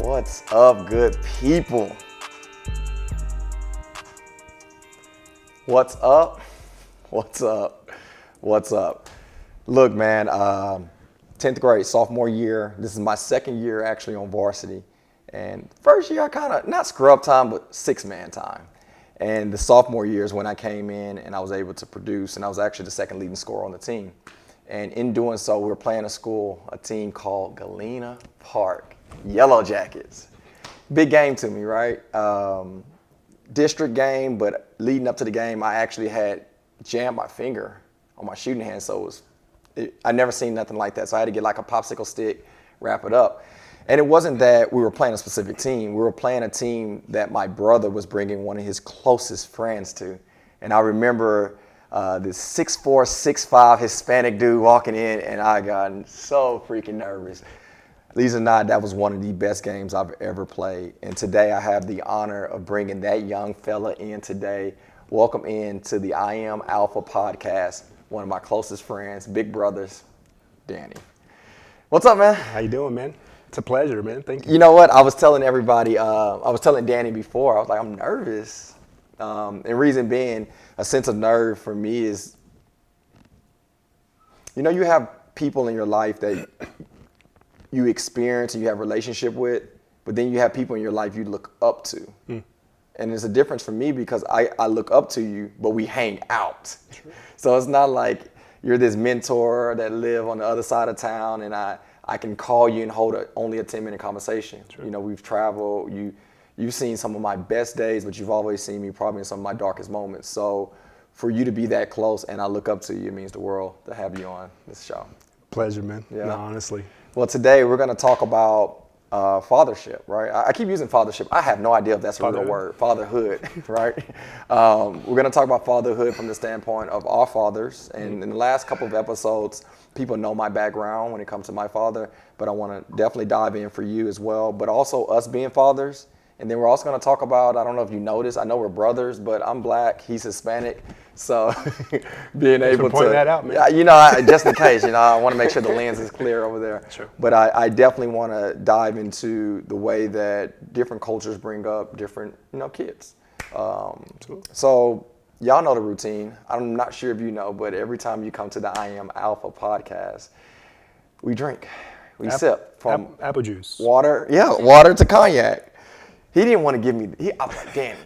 What's up, good people? What's up? What's up? What's up? Look, man, 10th grade, sophomore year. This is my second year actually on varsity. And first year I kind of, not scrub time, but six-man time. And the sophomore year is when I came in and I was able to produce, and I was actually the second leading scorer on the team. And in doing so, we were playing a team called Galena Park Yellow Jackets. Big game to me, right? District game, but leading up to the game, I actually had jammed my finger on my shooting hand, so I never seen nothing like that. So I had to get like a popsicle stick, wrap it up. And it wasn't that we were playing a specific team. We were playing a team that my brother was bringing one of his closest friends to. And I remember this 6'4", 6'5" Hispanic dude walking in, and I got so freaking nervous. Lisa and I, that was one of the best games I've ever played. And today I have the honor of bringing that young fella in today. Welcome in to the I Am Alpha podcast, one of my closest friends, big brothers, Danny. What's up, man? How you doing, man? It's a pleasure, man. Thank you. You know what? I was telling everybody, I was telling Danny before, I was like, I'm nervous. And reason being, a sense of nerve for me is, you know, you have people in your life that you experience and you have a relationship with, but then you have people in your life you look up to. And there's a difference for me because I look up to you, but we hang out. True. So it's not like you're this mentor that live on the other side of town and I can call you and hold only a 10-minute conversation. True. You know, we've traveled, you've seen some of my best days, but you've always seen me probably in some of my darkest moments. So for you to be that close and I look up to you, it means the world to have you on this show. Pleasure, man. Yeah. No, honestly. Well, today we're going to talk about fathership, right? I keep using fathership. I have no idea if that's a real word. Fatherhood, right? We're going to talk about fatherhood from the standpoint of our fathers. And in the last couple of episodes, people know my background when it comes to my father, but I want to definitely dive in for you as well. But also us being fathers. And then we're also going to talk about, I don't know if you noticed, I know we're brothers, but I'm black, he's Hispanic. So being able to point that out, man. Yeah, you know, just in case, you know, I want to make sure the lens is clear over there. Sure. But I definitely want to dive into the way that different cultures bring up different, you know, kids. So y'all know the routine. I'm not sure if you know, but every time you come to the I Am Alpha podcast, we drink, we sip from apple juice, water to cognac. He didn't want to give me. I was like, Danny,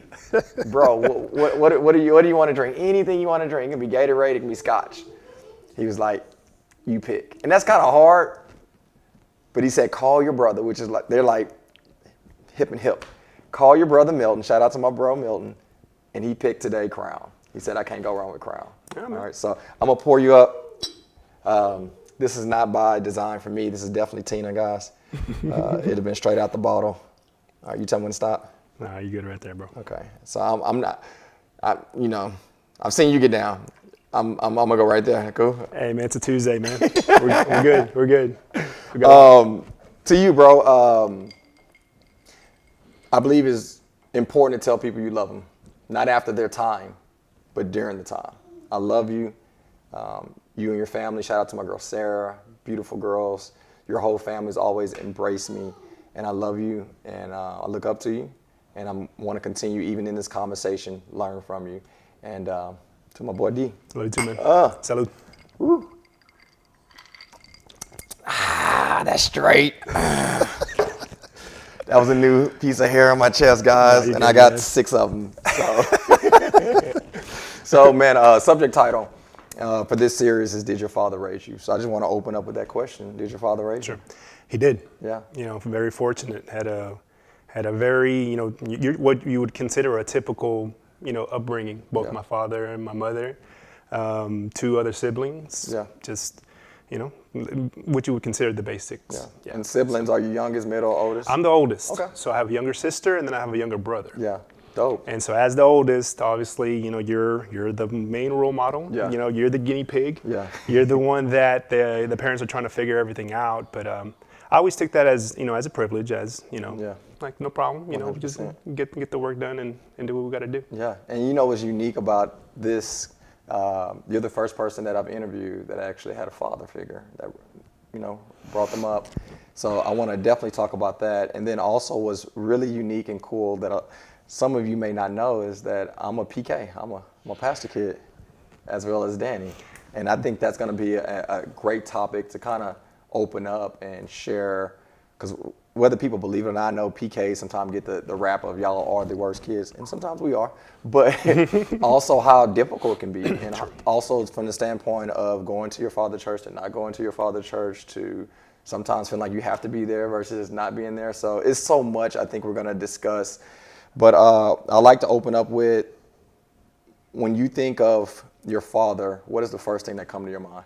bro, what do you want to drink? Anything you want to drink. It can be Gatorade, it can be Scotch. He was like, you pick, and that's kind of hard. But he said, call your brother, which is like they're like hip and hip. Call your brother Milton. Shout out to my bro Milton, and he picked today Crown. He said I can't go wrong with Crown. Yeah, all right, so I'm gonna pour you up. This is not by design for me. This is definitely Tina, guys. It'd have been straight out the bottle. All right, you tell me when to stop. Nah, you good right there, bro. Okay, so I'm not, you know, I've seen you get down. I'm gonna go right there. Cool. Hey, man, it's a Tuesday, man. We're good. We're good. To you, bro. I believe it's important to tell people you love them, not after their time, but during the time. I love you. You and your family. Shout out to my girl Sarah. Beautiful girls. Your whole family's always embraced me. And I love you, and I look up to you, and I want to continue, even in this conversation, learn from you. And to my boy D. Love you too, man. Salud. Woo. That's straight. That was a new piece of hair on my chest, guys, and I got 6 of them. So man, subject title for this series is Did Your Father Raise You? So I just want to open up with that question. Did your father raise you? Sure. He did. Yeah. You know, very fortunate. Had a very, you know, what you would consider a typical, you know, upbringing. Both my father and my mother, 2 other siblings. Yeah. Just, you know, what you would consider the basics. Yeah. And siblings, are you youngest, middle, oldest? I'm the oldest. Okay. So I have a younger sister, and then I have a younger brother. Yeah. Dope. And so as the oldest, obviously, you know, you're the main role model. Yeah. You know, you're the guinea pig. Yeah. You're the one that the parents are trying to figure everything out. But I always take that as, you know, as a privilege, as, you know, like no problem, you know, just get the work done and do what we got to do. Yeah. And you know what's unique about this, you're the first person that I've interviewed that actually had a father figure that brought them up. So I want to definitely talk about that. And then also what's really unique and cool that some of you may not know is that I'm a PK. I'm a pastor kid, as well as Danny. And I think that's going to be a great topic to kind of open up and share, because whether people believe it or not, I know PKs sometimes get the rap of y'all are the worst kids, and sometimes we are, but also how difficult it can be. And also from the standpoint of going to your father's church to not going to your father's church, to sometimes feeling like you have to be there versus not being there. So it's so much I think we're going to discuss. But I'd like to open up with, when you think of your father, what is the first thing that comes to your mind?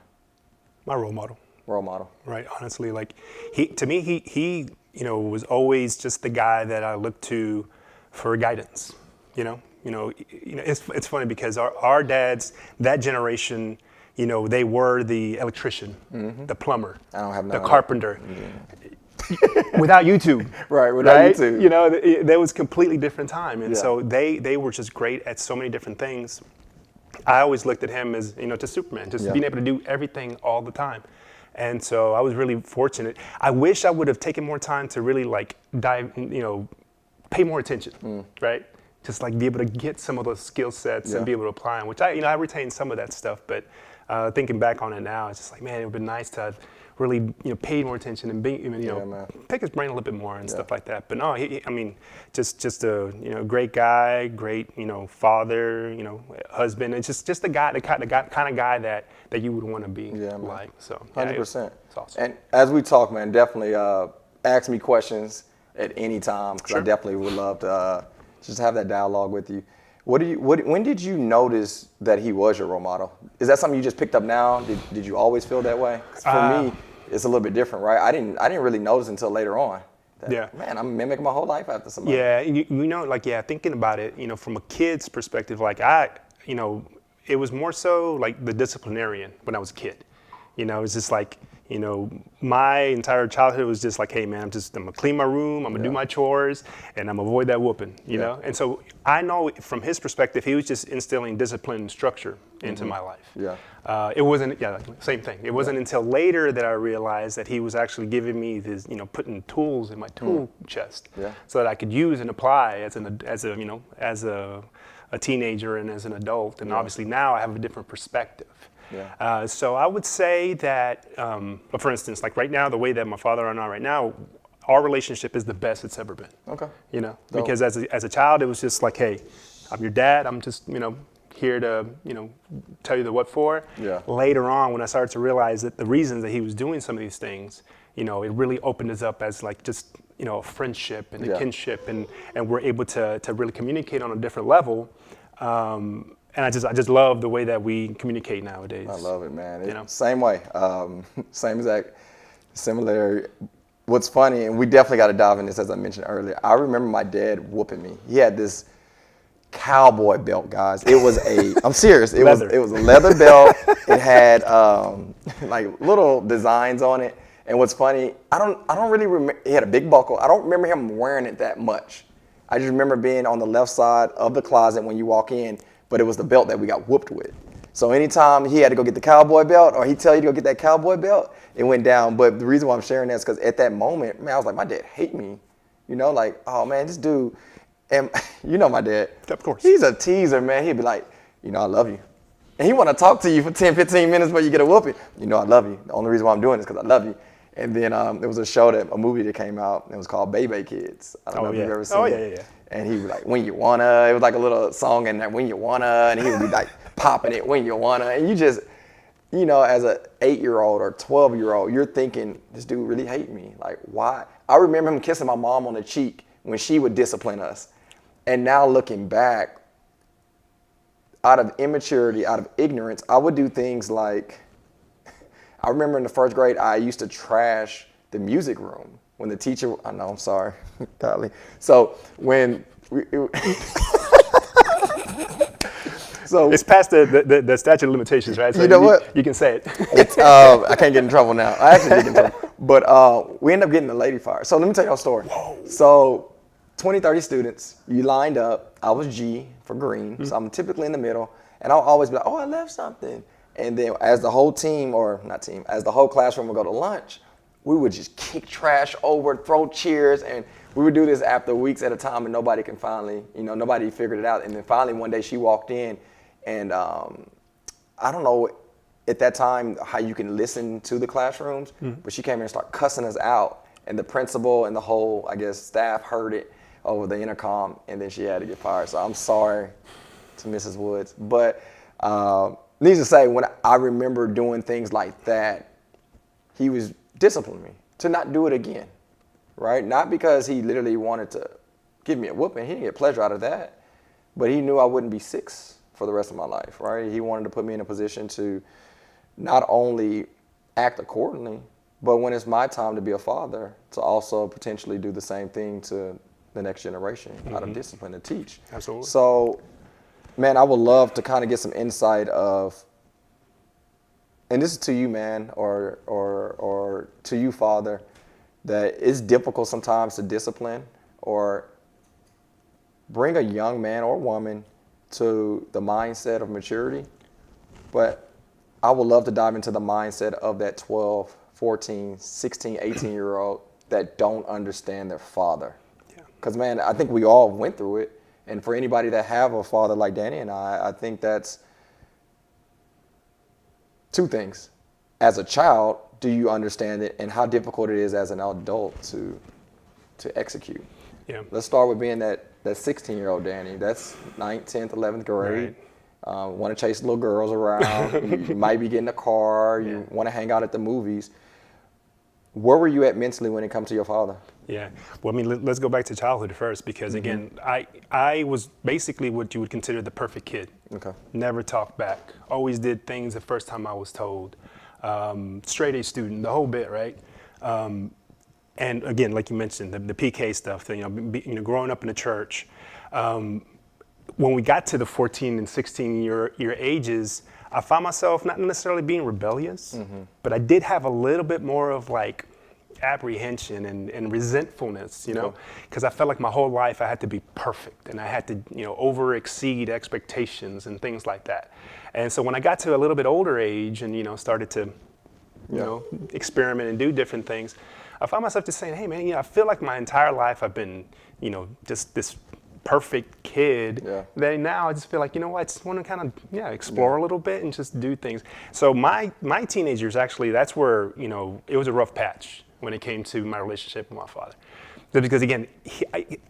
My role model. Role model. Right. Honestly, like he was always just the guy that I looked to for guidance. It's funny because our dads, that generation, they were the electrician, the plumber, the carpenter. Without YouTube. Right, without YouTube. That was a completely different time. And so they were just great at so many different things. I always looked at him as, just Superman, just being able to do everything all the time. And so I was really fortunate. I wish I would have taken more time to really dive, pay more attention, right? Just be able to get some of those skill sets and be able to apply them, which I retained some of that stuff. But thinking back on it now, it's just like, man, it would have been nice to have really, paid more attention and pick his brain a little bit more and stuff like that. But no, just a great guy, great, father, husband. It's just the kind of guy that you would want to be like. So 100%. It's awesome. And as we talk, man, definitely ask me questions at any time, because I definitely would love to just have that dialogue with you. When did you notice that he was your role model? Is that something you just picked up now? Did you always feel that way? 'Cause for me, it's a little bit different, right? I didn't really notice until later on. Man, I'm mimicking my whole life after somebody. Yeah, thinking about it, from a kid's perspective, it was more so like the disciplinarian when I was a kid. It's just like, my entire childhood was just like, hey man, I'm gonna clean my room, I'm gonna do my chores, and I'm gonna avoid that whooping, you know? And so I know from his perspective, he was just instilling discipline and structure into my life. It wasn't, same thing. It wasn't until later that I realized that he was actually giving me this, putting tools in my tool chest so that I could use and apply as a teenager and as an adult. And obviously now I have a different perspective. So I would say that, for instance, like right now, the way that my father and I right now, our relationship is the best it's ever been. Okay. Because as a child, it was just like, hey, I'm your dad. I'm just, here to, tell you the what for. Later on, when I started to realize that the reasons that he was doing some of these things, it really opened us up as like just, a friendship and a kinship, and we're able to really communicate on a different level. And I just love the way that we communicate nowadays. I love it, man. Same way, same exact similarity. What's funny, and we definitely got to dive in this, as I mentioned earlier. I remember my dad whooping me. He had this cowboy belt, guys. It was I'm serious. It was a leather belt. It had like little designs on it. And what's funny, I don't really remember. He had a big buckle. I don't remember him wearing it that much. I just remember being on the left side of the closet when you walk in. But it was the belt that we got whooped with. So anytime he had to go get the cowboy belt, or he'd tell you to go get that cowboy belt, it went down. But the reason why I'm sharing that is because at that moment, man, I was like, my dad hate me. Like, oh man, this dude, and my dad. Of course. He's a teaser, man. He'd be like, I love you. And he want to talk to you for 10, 15 minutes before you get a whooping. I love you. The only reason why I'm doing this is because I love you. And then there was a movie that came out. It was called Baby Kids. I don't know if you've ever seen it. Yeah. And he was like, when you wanna. It was like a little song in there, when you wanna. And he would be like popping it, when you wanna. And you just, as a 8-year-old or 12-year-old, you're thinking, this dude really hate me. Like, why? I remember him kissing my mom on the cheek when she would discipline us. And now looking back, out of immaturity, out of ignorance, I would do things like, I remember in the first grade, I used to trash the music room when the teacher, I know, I'm sorry, Kylie. So when so it's past the statute of limitations, right? So you know what? You can say it. I can't get in trouble now. I actually did get in trouble. But we ended up getting the lady fired. So let me tell you a story. Whoa. So 20, 30 students, you lined up. I was G for green, so I'm typically in the middle. And I'll always be like, oh, I left something. And then as the whole team, or not team, as the whole classroom would go to lunch, we would just kick trash over, throw chairs, and we would do this after weeks at a time, and nobody can finally, nobody figured it out. And then finally one day she walked in, and I don't know at that time how you can listen to the classrooms, but she came in and started cussing us out, and the principal and the whole, I guess, staff heard it over the intercom, and then she had to get fired. So I'm sorry to Mrs. Woods. But needless to say, when I remember doing things like that, he was disciplining me to not do it again, right? Not because he literally wanted to give me a whooping. He didn't get pleasure out of that, but he knew I wouldn't be 6 for the rest of my life, right? He wanted to put me in a position to not only act accordingly, but when it's my time to be a father, to also potentially do the same thing to the next generation out of discipline to teach. Absolutely. So, man, I would love to kind of get some insight of, and this is to you, man, or to you, father, that it's difficult sometimes to discipline or bring a young man or woman to the mindset of maturity. But I would love to dive into the mindset of that 12, 14, 16, 18-year-old that don't understand their father. Because, man, I think we all went through it. And for anybody that have a father like Danny and I think that's 2 things. As a child, do you understand it, and how difficult it is as an adult to execute? Yeah. Let's start with being that 16-year-old Danny. That's 9th, 10th, 11th grade. Right. Want to chase little girls around. you might be getting a car. You want to hang out at the movies. Where were you at mentally when it comes to your father? Yeah. Well, I mean, let's go back to childhood first, because again, I was basically what you would consider the perfect kid. Okay. Never talked back. Always did things the first time I was told. Straight A student, the whole bit, right? And again, like you mentioned, the PK stuff, growing up in the church. When we got to the 14 and 16 year ages, I found myself not necessarily being rebellious, but I did have a little bit more of like apprehension and resentfulness, because I felt like my whole life I had to be perfect, and I had to, over exceed expectations and things like that. And so when I got to a little bit older age and, started to, experiment and do different things, I found myself just saying, hey man, I feel like my entire life I've been, just this perfect kid, that now I just feel like, I just want to kind of, explore a little bit and just do things. So my teenage years, actually, that's where, it was a rough patch when it came to my relationship with my father. Because again,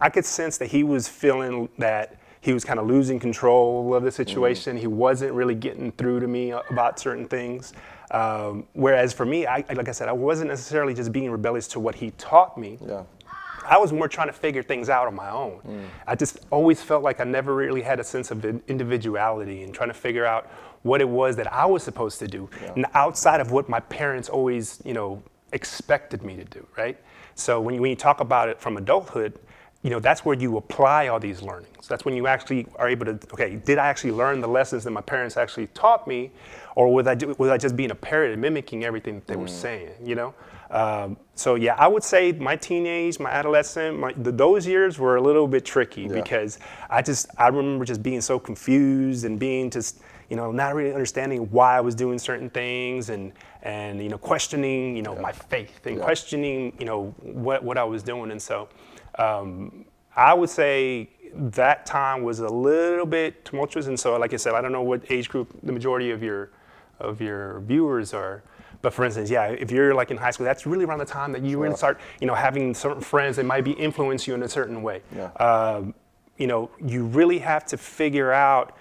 I could sense that he was feeling that he was kind of losing control of the situation. He wasn't really getting through to me about certain things. Whereas for me, like I said, I wasn't necessarily just being rebellious to what he taught me. I was more trying to figure things out on my own. I just always felt like I never really had a sense of individuality and trying to figure out what it was that I was supposed to do, and outside of what my parents always, expected me to do, right? So when you talk about it from adulthood, that's where you apply all these learnings. That's when you actually are able to, okay, did I actually learn the lessons that my parents actually taught me, or was I just being a parrot and mimicking everything that they were saying, So yeah, I would say my teenage, my adolescent, those years were a little bit tricky because I remember just being so confused and being just, not really understanding why I was doing certain things and questioning, my faith and questioning, what I was doing. And so I would say that time was a little bit tumultuous. And so, like I said, I don't know what age group the majority of your viewers are. But for instance, if you're like in high school, that's really around the time that you really start, having certain friends that might influence you in a certain way. You really have to figure out,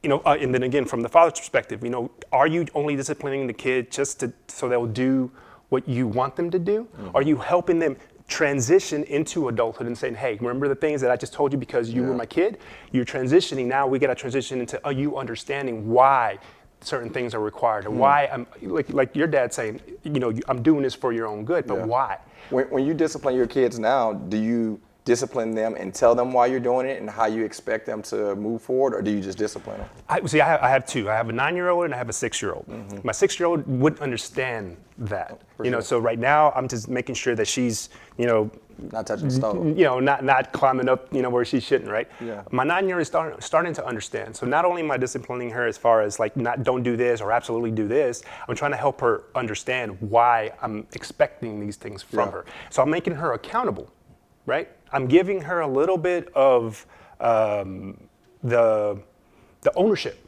and then again, from the father's perspective, are you only disciplining the kid just so they'll do what you want them to do? Are you helping them transition into adulthood and saying, hey, remember the things that I just told you because you were my kid? You're transitioning. Now we got to transition into you understanding why certain things are required, and why I'm like your dad saying, I'm doing this for your own good, but why? When you discipline your kids now, do you discipline them and tell them why you're doing it and how you expect them to move forward, or do you just discipline them? I have two. I have a 9-year-old and I have a 6-year-old. My 6-year-old wouldn't understand that. So right now I'm just making sure that she's, Not touching the stove. not climbing up, where she shouldn't, right? Yeah. My 9-year-old is starting to understand. So not only am I disciplining her as far as like don't do this or absolutely do this, I'm trying to help her understand why I'm expecting these things from her. So I'm making her accountable, right? I'm giving her a little bit of the ownership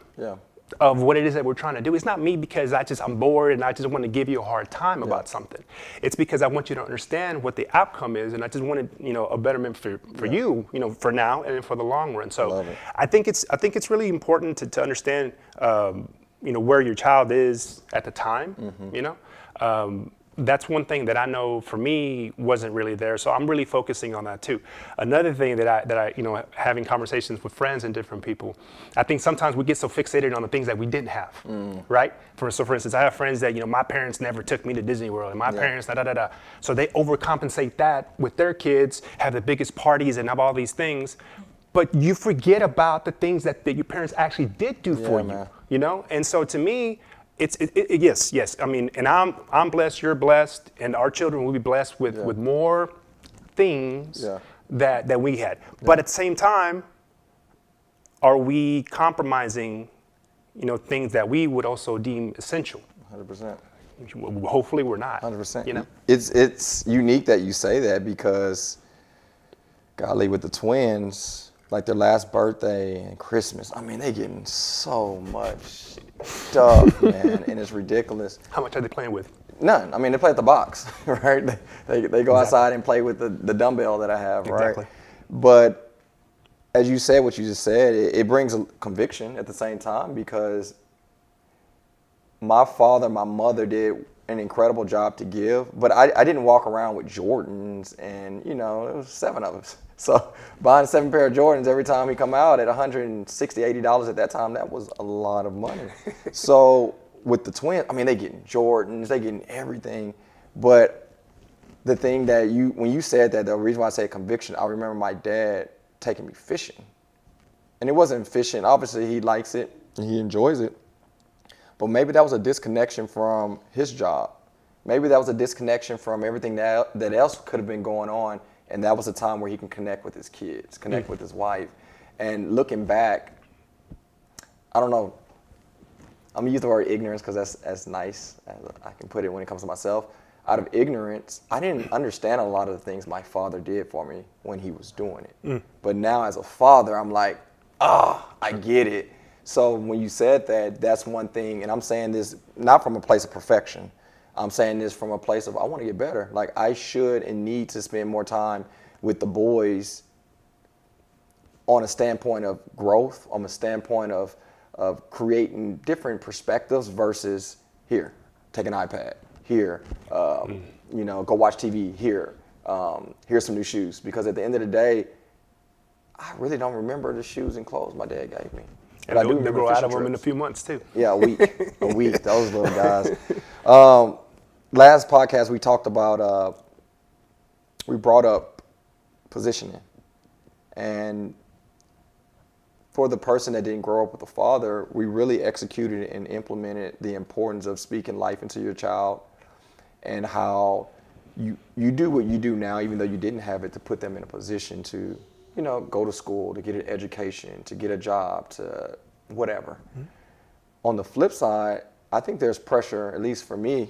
of what it is that we're trying to do. It's not me because I'm bored and I just want to give you a hard time about something. It's because I want you to understand what the outcome is, and I just wanted, a betterment for you, for now and for the long run. So I think it's really important to understand, where your child is at the time, That's one thing that I know for me wasn't really there, so I'm really focusing on that too. Another thing that I having conversations with friends and different people, I think sometimes we get so fixated on the things that we didn't have, right? For instance, I have friends that my parents never took me to Disney World, and my parents so they overcompensate that with their kids, have the biggest parties and have all these things, but you forget about the things that your parents actually did do for you, And so to me, yes. I mean, and I'm blessed, you're blessed, and our children will be blessed with more things that we had. But at the same time, are we compromising, things that we would also deem essential? 100%. Hopefully we're not. 100%. It's unique that you say that because, golly, with the twins, like their last birthday and Christmas, I mean, they getting so much stuff, man, and it's ridiculous. How much are they playing with? None. I mean, they play at the box, right? They go outside and play with the dumbbell that I have, right? Exactly. But as you said, what you just said, it brings a conviction at the same time because my father, my mother did an incredible job to give, but I didn't walk around with Jordans, and it was 7 of us. So buying 7 pair of Jordans every time he come out at $160, $80 at that time, that was a lot of money. So with the twins, I mean, they getting Jordans, they getting everything. But the thing that when you said that, the reason why I say conviction, I remember my dad taking me fishing. And it wasn't fishing. Obviously, he likes it and he enjoys it. But maybe that was a disconnection from his job. Maybe that was a disconnection from everything that else could have been going on. And that was a time where he can connect with his kids, connect with his wife. And looking back, I don't know, I'm gonna use the word ignorance because that's as nice as I can put it when it comes to myself. Out of ignorance, I didn't understand a lot of the things my father did for me when he was doing it. But now as a father, I'm like, I get it. So when you said that, that's one thing, and I'm saying this not from a place of perfection. I'm saying this from a place of I want to get better. Like I should and need to spend more time with the boys on a standpoint of growth, on a standpoint of creating different perspectives versus here, take an iPad, here, go watch TV, here, here's some new shoes. Because at the end of the day, I really don't remember the shoes and clothes my dad gave me. And I do remember grow out of them in a few months too. Yeah, a week, those little guys. Last podcast we talked about, we brought up positioning. And for the person that didn't grow up with a father, we really executed and implemented the importance of speaking life into your child and how you do what you do now, even though you didn't have it, to put them in a position to, go to school, to get an education, to get a job, to whatever. On the flip side, I think there's pressure, at least for me,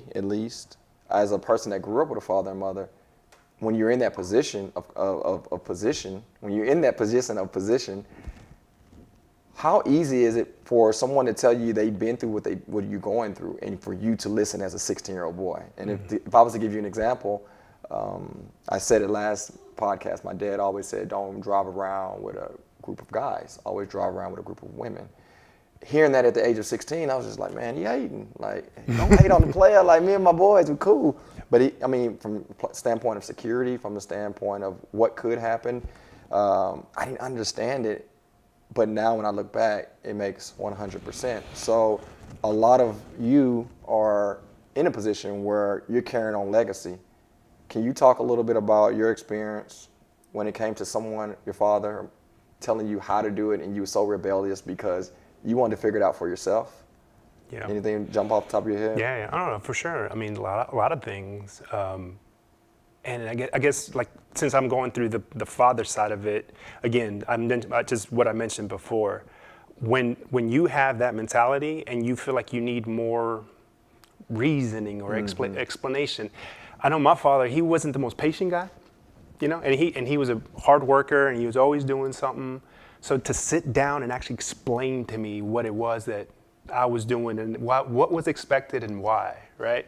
as a person that grew up with a father and mother, when you're in that position of position, how easy is it for someone to tell you they've been through what you're going through, and for you to listen as a 16-year-old boy? And if I was to give you an example, I said it last podcast, my dad always said, don't drive around with a group of guys, always drive around with a group of women. Hearing that at the age of 16, I was just like, man, you hating. Like, don't hate on the player. Like, me and my boys were cool. But from the standpoint of security, from the standpoint of what could happen, I didn't understand it. But now when I look back, it makes 100%. So a lot of you are in a position where you're carrying on legacy. Can you talk a little bit about your experience when it came to someone, your father, telling you how to do it and you were so rebellious because you wanted to figure it out for yourself? Yeah. Anything jump off the top of your head? Yeah, I don't know, for sure. I mean, a lot of things. And I guess, like, since I'm going through the father side of it, again, just what I mentioned before. When you have that mentality and you feel like you need more reasoning or explanation, I know my father, he wasn't the most patient guy, you know, and he was a hard worker and he was always doing something. So to sit down and actually explain to me what it was that I was doing and what was expected and why, right?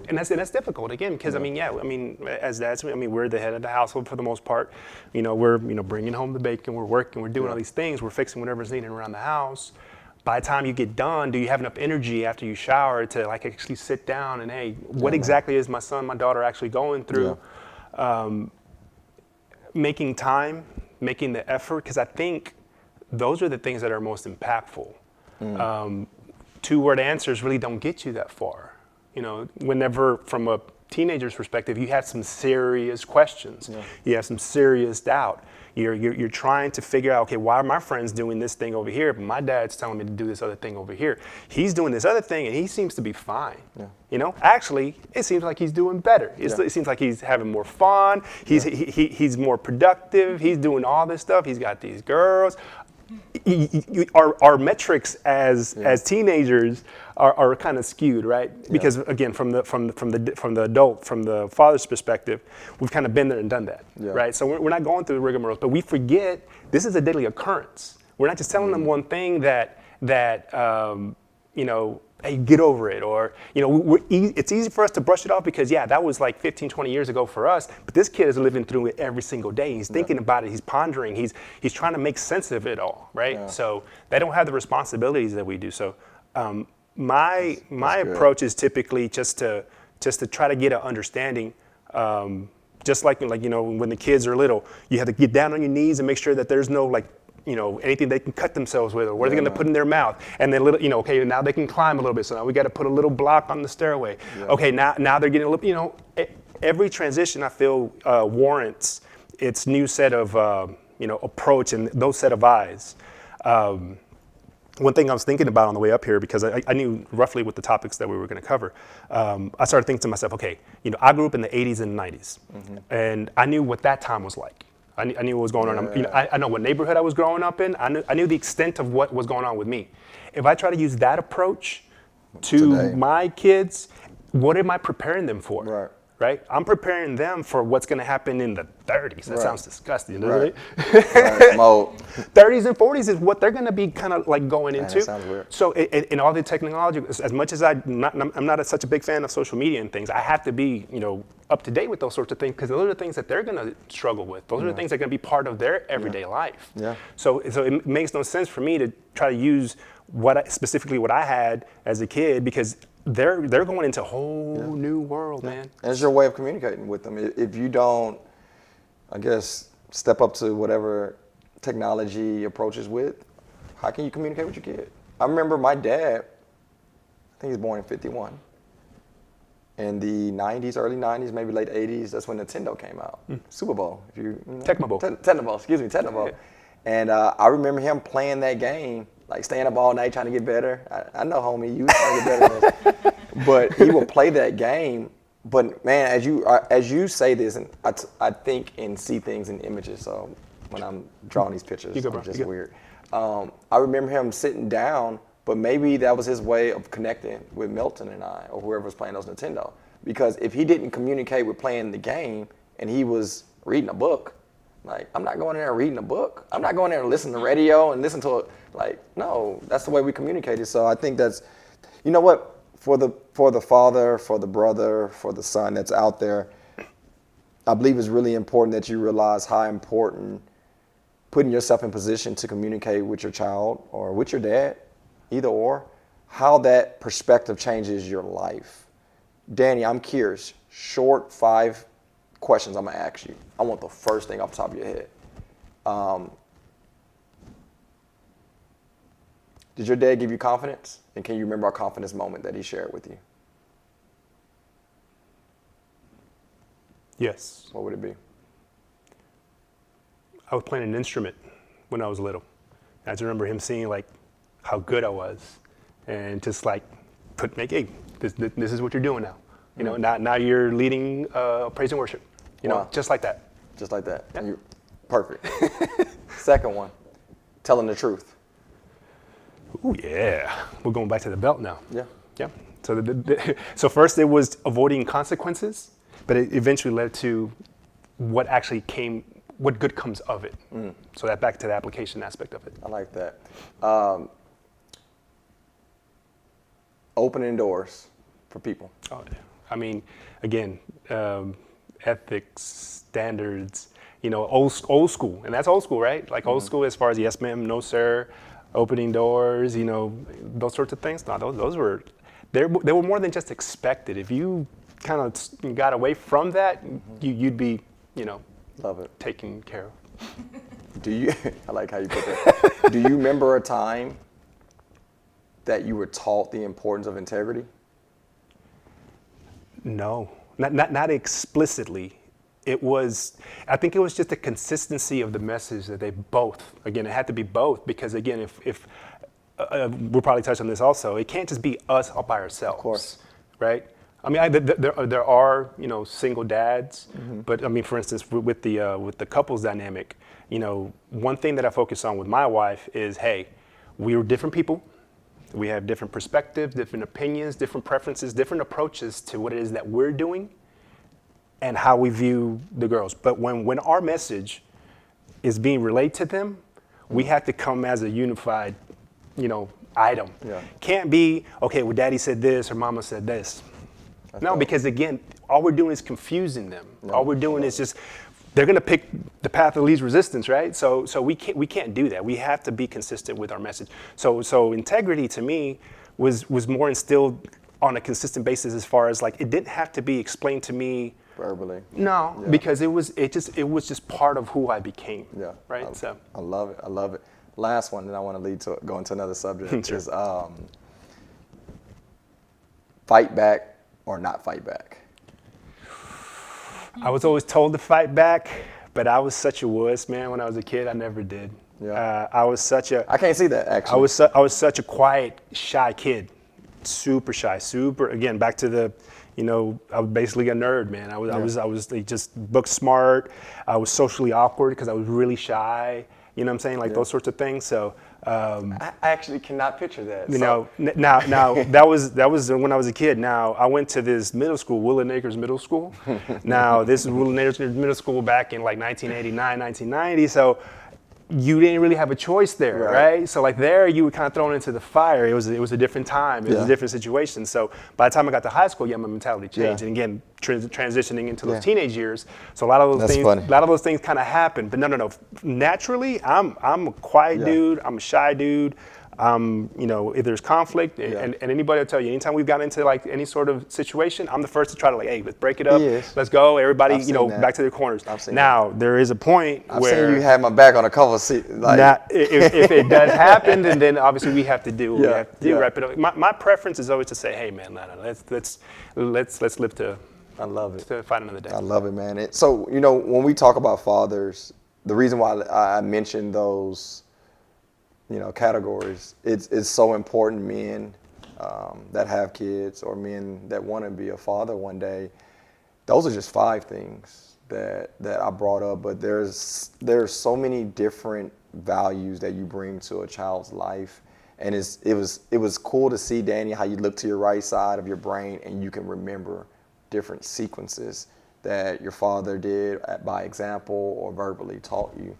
And that's difficult again because as dads, we're the head of the household for the most part. You know, we're bringing home the bacon, we're working, we're doing all these things, we're fixing whatever's needed around the house. By the time you get done, do you have enough energy after you shower to like actually sit down and hey, what exactly is my son, my daughter actually going through? Making time, making the effort, because I think those are the things that are most impactful. Two-word answers really don't get you that far. You know, whenever from a teenager's perspective, you have some serious questions. You have some serious doubt. You're trying to figure out, okay, why are my friends doing this thing over here, but my dad's telling me to do this other thing over here. He's doing this other thing, and he seems to be fine. You know, actually, it seems like he's doing better. It seems like he's having more fun. He's more productive. He's doing all this stuff. He's got these girls. Our metrics as teenagers are kind of skewed, right? Because again, from the adult, from the father's perspective, we've kind of been there and done that, right? So we're not going through the rigmaroles, but we forget this is a daily occurrence. We're not just telling them one thing that you know, hey, get over it, or you know, it's easy for us to brush it off because that was like 15, 20 years ago for us, but this kid is living through it every single day. He's thinking about it, he's pondering, he's trying to make sense of it all, right? So they don't have the responsibilities that we do. So my approach is typically just to try to get an understanding. Just like you know, when the kids are little, you have to get down on your knees and make sure that there's no like, you know, anything they can cut themselves with, or what are they going to put in their mouth? And then, you know, okay, now they can climb a little bit, so now we got to put a little block on the stairway. Okay, now they're getting a little, you know, every transition I feel warrants its new set of, you know, approach and those set of eyes. One thing I was thinking about on the way up here, because I knew roughly what the topics that we were going to cover, I started thinking to myself, okay, you know, I grew up in the 80s and 90s, and I knew what that time was like. I knew what was going on. You know, I know what neighborhood I was growing up in. I knew the extent of what was going on with me. If I try to use that approach to my kids, what am I preparing them for? Right? I'm preparing them for what's going to happen in the 30s. That sounds disgusting, doesn't it? 30s and 40s is what they're going to be kind of like going into. That sounds weird. So in all the technology, as much as I'm not such a big fan of social media and things, I have to be, you know, up to date with those sorts of things because those are the things that they're going to struggle with. Those are the things that are going to be part of their everyday life. So it makes no sense for me to try to use specifically what I had as a kid because they're going into a whole new world, man. And it's your way of communicating with them. If you don't, I guess, step up to whatever technology approaches with, how can you communicate with your kid? I remember my dad, I think he was born in 51. In the 90s, early 90s, maybe late 80s, that's when Nintendo came out. Super Bowl, if you know. Tecmo Bowl. Tecmo Bowl, excuse me, Tecmo Bowl. And I remember him playing that game, like staying up all night trying to get better. I know, homie, you trying to get better than this. But he will play that game. But man, as you say this, and I think and see things in images. So when I'm drawing these pictures, I'm just weird. I remember him sitting down, but maybe that was his way of connecting with Milton and I, or whoever was playing those Nintendo. Because if he didn't communicate with playing the game and he was reading a book, like, I'm not going in there reading a book. I'm not going there and listening to radio and listen to it. Like, no, that's the way we communicated. So I think that's, you know what, for the father, for the brother, for the son that's out there, I believe it's really important that you realize how important putting yourself in position to communicate with your child or with your dad, either or, how that perspective changes your life. Danny, I'm curious, short 5 questions I'm gonna ask you. I want the first thing off the top of your head. Did your dad give you confidence? And can you remember a confidence moment that he shared with you? Yes. What would it be? I was playing an instrument when I was little. I just remember him seeing like how good I was, and just like hey, this is what you're doing now. You know, now you're leading praise and worship. You know, just like that. Just like that. Yeah. Perfect. Second one, telling the truth. Ooh, yeah. We're going back to the belt now. Yeah. Yeah. So so first it was avoiding consequences, but it eventually led to what good comes of it. So that back to the application aspect of it. I like that. Opening doors for people. Oh, yeah. I mean, again, ethics, standards, you know, old school, and that's old school, right? Like old school as far as yes ma'am, no sir, opening doors, you know, those sorts of things. No, those were, they were more than just expected. If you kind of got away from that, you'd be, you know, love it, taken care of. Do you? I like how you put that. Do you remember a time that you were taught the importance of integrity? No, not explicitly. It was, I think it was just a consistency of the message that they both, again, it had to be both, because again, if we'll probably touch on this also, it can't just be us all by ourselves. Of course. Right? I mean, there are, you know, single dads, but I mean, for instance, with the couples dynamic, you know, one thing that I focus on with my wife is, hey, we are different people. We have different perspectives, different opinions, different preferences, different approaches to what it is that we're doing and how we view the girls. But when our message is being relayed to them, we have to come as a unified, you know, item. Yeah. Can't be, okay, well, daddy said this or mama said this. No, because again, all we're doing is confusing them. No, all we're doing is just, they're gonna pick the path of least resistance, right? So we can't do that. We have to be consistent with our message. So integrity to me was more instilled on a consistent basis, as far as like, it didn't have to be explained to me verbally. No, Yeah. because it was just part of who I became. Yeah. Right. I love it. I love it. Last one, then I want to go into another subject. Sure. Is fight back or not fight back? I was always told to fight back, but I was such a wuss, man. When I was a kid, I never did. Yeah. I can't see that, actually. I was such a quiet, shy kid, super shy, again, back to the, you know, I was basically a nerd, man. I was like, just book smart. I was socially awkward because I was really shy. You know what I'm saying? Like those sorts of things. So I actually cannot picture that. You know, now that was when I was a kid. Now I went to this middle school, Woodland Acres Middle School. Now this is Woodland Acres Middle School back in like 1989, 1990. So you didn't really have a choice there, right? So like there, you were kind of thrown into the fire. It was a different time. It was a different situation. So by the time I got to high school, my mentality changed. And again, transitioning into those teenage years. So a lot of those things kind of happened. But no. Naturally, I'm a quiet dude. I'm a shy dude. You know, if there's conflict, and anybody will tell you, anytime we've gotten into like any sort of situation, I'm the first to try to like, hey, let's break it up. Let's go. Everybody, you know, back to their corners. Now, there is a point where seen you have my back on a couple of seats. Like. Now, if it does happen, then obviously we have to do what we have to do, wrap it up. My preference is always to say, hey, man, let's live to. I love it. To fight another day. I love it, man. So, you know, when we talk about fathers, the reason why I mentioned those, you know, categories, it's so important. Men that have kids or men that want to be a father one day, those are just 5 things that I brought up. But there's so many different values that you bring to a child's life, and it was cool to see, Danny, how you look to your right side of your brain and you can remember different sequences that your father did by example or verbally taught you.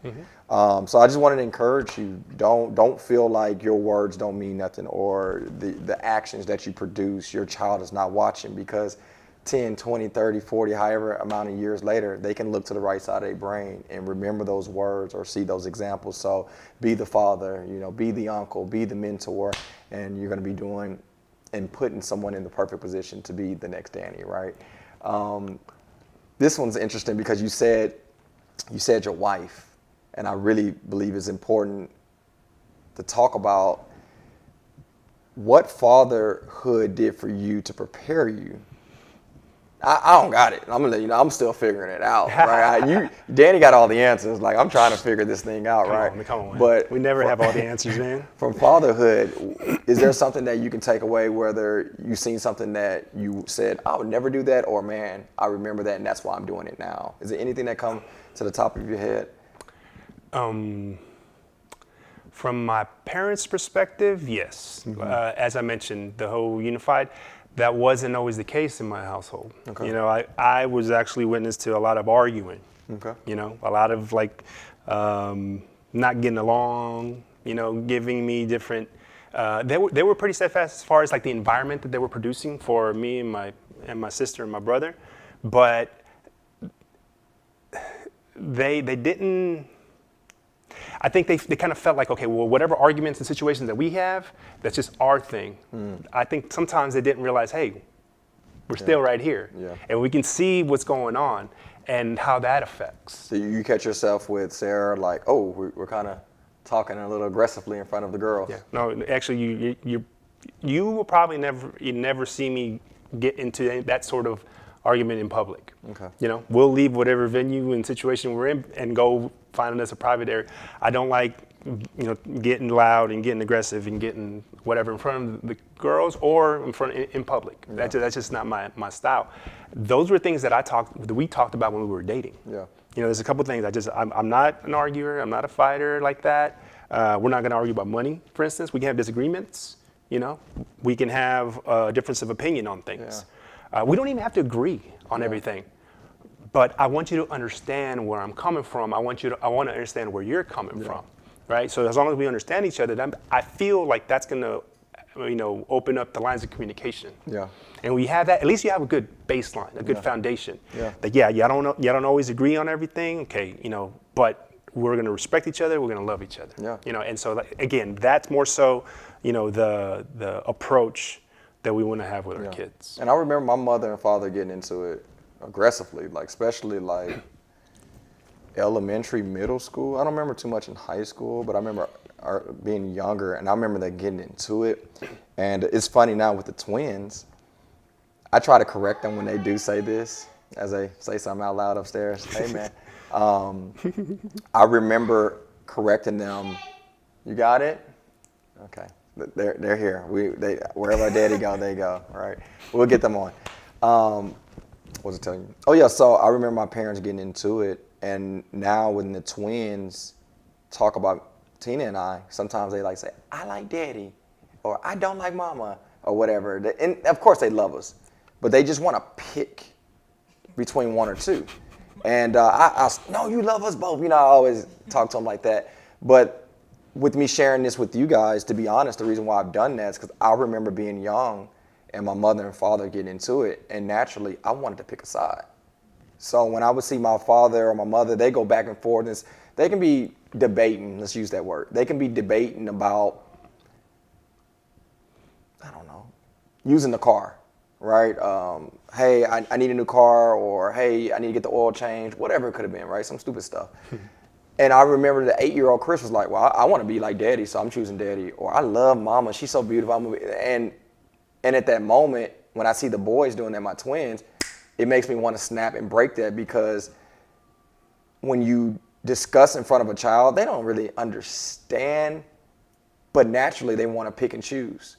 So I just wanted to encourage you, don't feel like your words don't mean nothing, or the actions that you produce, your child is not watching, because 10, 20, 30, 40, however amount of years later, they can look to the right side of their brain and remember those words or see those examples. So be the father, you know, be the uncle, be the mentor, and you're going to be doing and putting someone in the perfect position to be the next Danny, right? This one's interesting because you said your wife, and I really believe it's important to talk about what fatherhood did for you to prepare you I don't got it. I'm gonna let you know. I'm still figuring it out, right? Danny got all the answers. Like I'm trying to figure this thing out, right? Come on, but we never have all the answers, man. From fatherhood, is there something that you can take away? Whether you've seen something that you said, I would never do that, or man, I remember that, and that's why I'm doing it now. Is there anything that comes to the top of your head? From my parents' perspective, yes. As I mentioned, the whole unified. That wasn't always the case in my household. Okay. You know, I was actually witness to a lot of arguing. Okay. You know, a lot of like not getting along. You know, giving me different. They were pretty steadfast as far as like the environment that they were producing for me and my sister and my brother, but they didn't. I think they kind of felt like, okay, well, whatever arguments and situations that we have, that's just our thing. I think sometimes they didn't realize, hey, we're still right here. Yeah. And we can see what's going on and how that affects. So you catch yourself with Sarah, like, oh, we're kind of talking a little aggressively in front of the girls. Yeah. No, actually, you will probably never see me get into that sort of argument in public. Okay. You know, we'll leave whatever venue and situation we're in and go find us a private area. I don't like, you know, getting loud and getting aggressive and getting whatever in front of the girls or in public. Yeah. That's just not my style. Those were things that we talked about when we were dating. Yeah. You know, there's a couple things I'm not an arguer. I'm not a fighter like that. We're not going to argue about money, for instance. We can have disagreements. You know, we can have a difference of opinion on things. Yeah. We don't even have to agree on everything. But I want you to understand where I'm coming from. I want to understand where you're coming from, right? So as long as we understand each other, then I feel like that's going to, you know, open up the lines of communication. Yeah. And we have that. At least you have a good baseline, a good foundation. Yeah. That y'all don't always agree on everything. Okay, you know, but we're going to respect each other. We're going to love each other. Yeah. You know, and so again, that's more so, you know, the approach that we want to have with our kids. And I remember my mother and father getting into it aggressively, like especially like elementary, middle school. I don't remember too much in high school, but I remember being younger, and I remember them getting into it. And it's funny now with the twins, I try to correct them when they do say this, as they say something out loud upstairs. Hey man, I remember correcting them. You got it? Okay, they're here. Wherever our daddy go, they go. All right, we'll get them on. What was I telling you? Oh yeah, so I remember my parents getting into it, and now when the twins talk about Tina and I, sometimes they like say, I like daddy, or I don't like mama, or whatever. And of course they love us, but they just want to pick between one or two. And no, you love us both. You know, I always talk to them like that. But with me sharing this with you guys, to be honest, the reason why I've done that is because I remember being young and my mother and father getting into it, and naturally I wanted to pick a side. So when I would see my father or my mother, they go back and forth, and they can be debating, let's use that word. They can be debating about, I don't know, using the car, right? Hey, I need a new car, or hey, I need to get the oil changed, whatever it could have been, right? Some stupid stuff. And I remember the 8-year-old Chris was like, well, I want to be like daddy, so I'm choosing daddy. Or I love mama, she's so beautiful. And at that moment, when I see the boys doing that, my twins, it makes me want to snap and break that, because when you discuss in front of a child, they don't really understand, but naturally they want to pick and choose.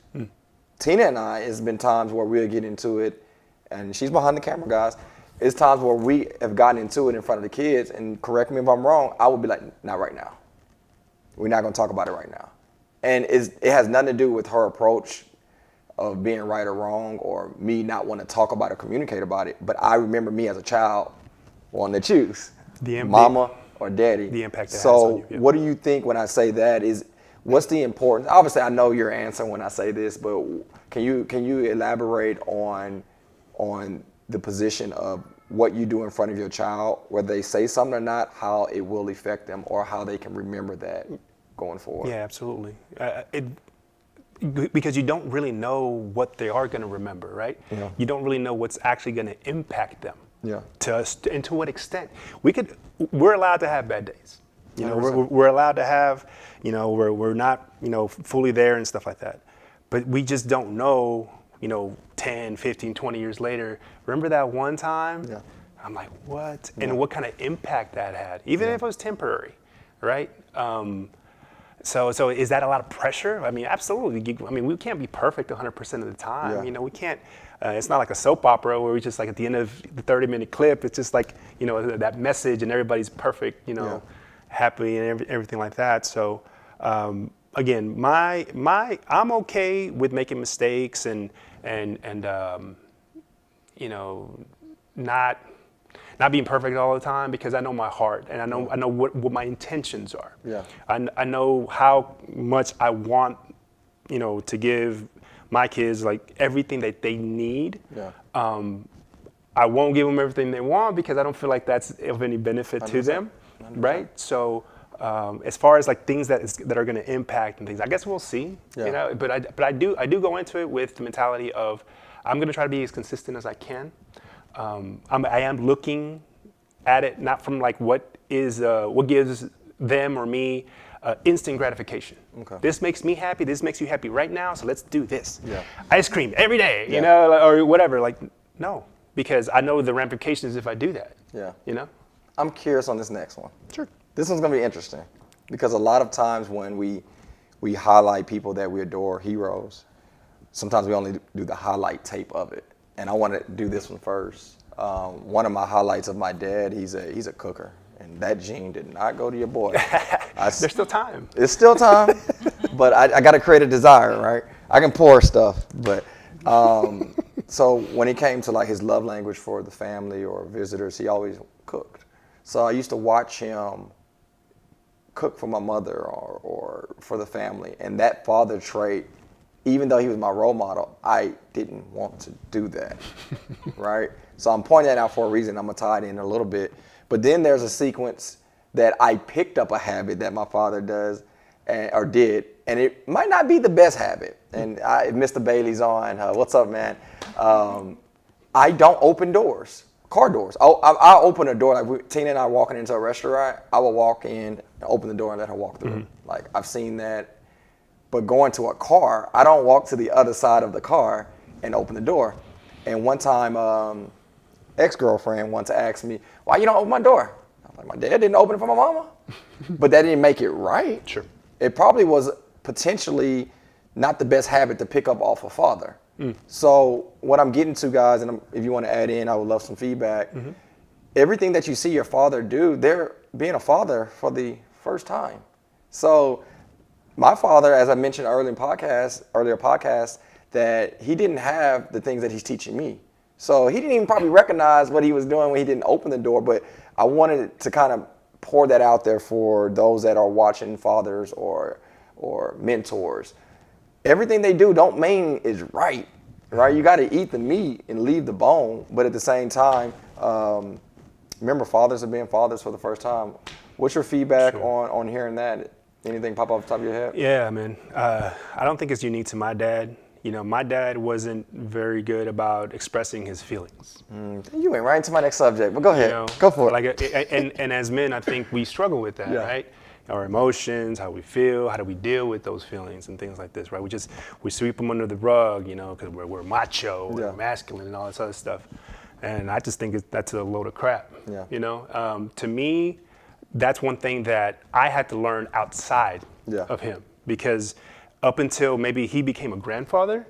Tina and I, it's been times where we'll get into it, and she's behind the camera, guys. It's times where we have gotten into it in front of the kids, and correct me if I'm wrong, I would be like, not right now. We're not going to talk about it right now. And it has nothing to do with her approach of being right or wrong, or me not wanting to talk about it or communicate about it. But I remember me as a child wanting to choose mama or daddy. The impact that has on you. So what do you think when I say that? What's the importance? Obviously, I know your answer when I say this, but can you elaborate on the position of what you do in front of your child, whether they say something or not, how it will affect them, or how they can remember that going forward? Yeah, absolutely. Because you don't really know what they are going to remember, right? Yeah. You don't really know what's actually going to impact them. Yeah. And to what extent. We're allowed to have bad days. You know, we're allowed to have, you know, we're not, you know, fully there and stuff like that. But we just don't know 10, 15, 20 years later, remember that one time? Yeah. I'm like, what? And what kind of impact that had, even if it was temporary, right? So is that a lot of pressure? I mean, absolutely. I mean, we can't be perfect 100% of the time. Yeah. We can't. It's not like a soap opera where we just like at the end of the 30-minute clip, it's just like that message and everybody's perfect, happy and everything like that. So again, I'm okay with making mistakes and not being perfect all the time, because I know my heart and I know what my intentions are. Yeah. I know how much I want, to give my kids like everything that they need. Yeah. I won't give them everything they want because I don't feel like that's of any benefit to them, 100%. right? So as far as like things that are going to impact and things, I guess we'll see. Yeah. But I do go into it with the mentality of I'm going to try to be as consistent as I can. I am looking at it not from like what gives them or me instant gratification. Okay. This makes me happy. This makes you happy right now. So let's do this. Yeah. Ice cream every day, Yeah. or whatever. Like, no, because I know the ramifications if I do that. Yeah. I'm curious on this next one. Sure. This one's gonna be interesting because a lot of times when we highlight people that we adore, heroes, sometimes we only do the highlight tape of it. And I want to do this one first. One of my highlights of my dad, he's a cooker, and that gene did not go to your boy. There's still time. It's still time, but I got to create a desire, right? I can pour stuff, but so when it came to like his love language for the family or visitors, he always cooked. So I used to watch him cook for my mother or for the family, and that father trait, even though he was my role model, I didn't want to do that, right? So I'm pointing that out for a reason. I'm gonna tie it in a little bit. But then there's a sequence that I picked up a habit that my father does or did, and it might not be the best habit. And Mr. Bailey's on. What's up, man? I don't open doors, car doors. I'll open a door. Like Tina and I walking into a restaurant, I will walk in, open the door, and let her walk through. Like I've seen that. But going to a car, I don't walk to the other side of the car and open the door. And one time, ex-girlfriend once asked me, why you don't open my door? I'm like, my dad didn't open it for my mama. But that didn't make it right. Sure. It probably was potentially not the best habit to pick up off a father. So what I'm getting to, guys, and if you want to add in, I would love some feedback. Everything that you see your father do, they're being a father for the first time. So my father, as I mentioned earlier podcast, that he didn't have the things that he's teaching me. So he didn't even probably recognize what he was doing when he didn't open the door, but I wanted to kind of pour that out there for those that are watching fathers or mentors. Everything they do don't mean is right? You got to eat the meat and leave the bone, but at the same time, remember fathers are being fathers for the first time. What's your feedback on hearing that? Anything pop off the top of your head? Yeah, man. I don't think it's unique to my dad. My dad wasn't very good about expressing his feelings. You went right into my next subject, but go ahead. Go for it. And as men, I think we struggle with that, right? Our emotions, how we feel, how do we deal with those feelings and things like this, right? We sweep them under the rug, because we're macho, we're masculine and all this other stuff. And I just think that's a load of crap. To me, that's one thing that I had to learn outside of him, because up until maybe he became a grandfather,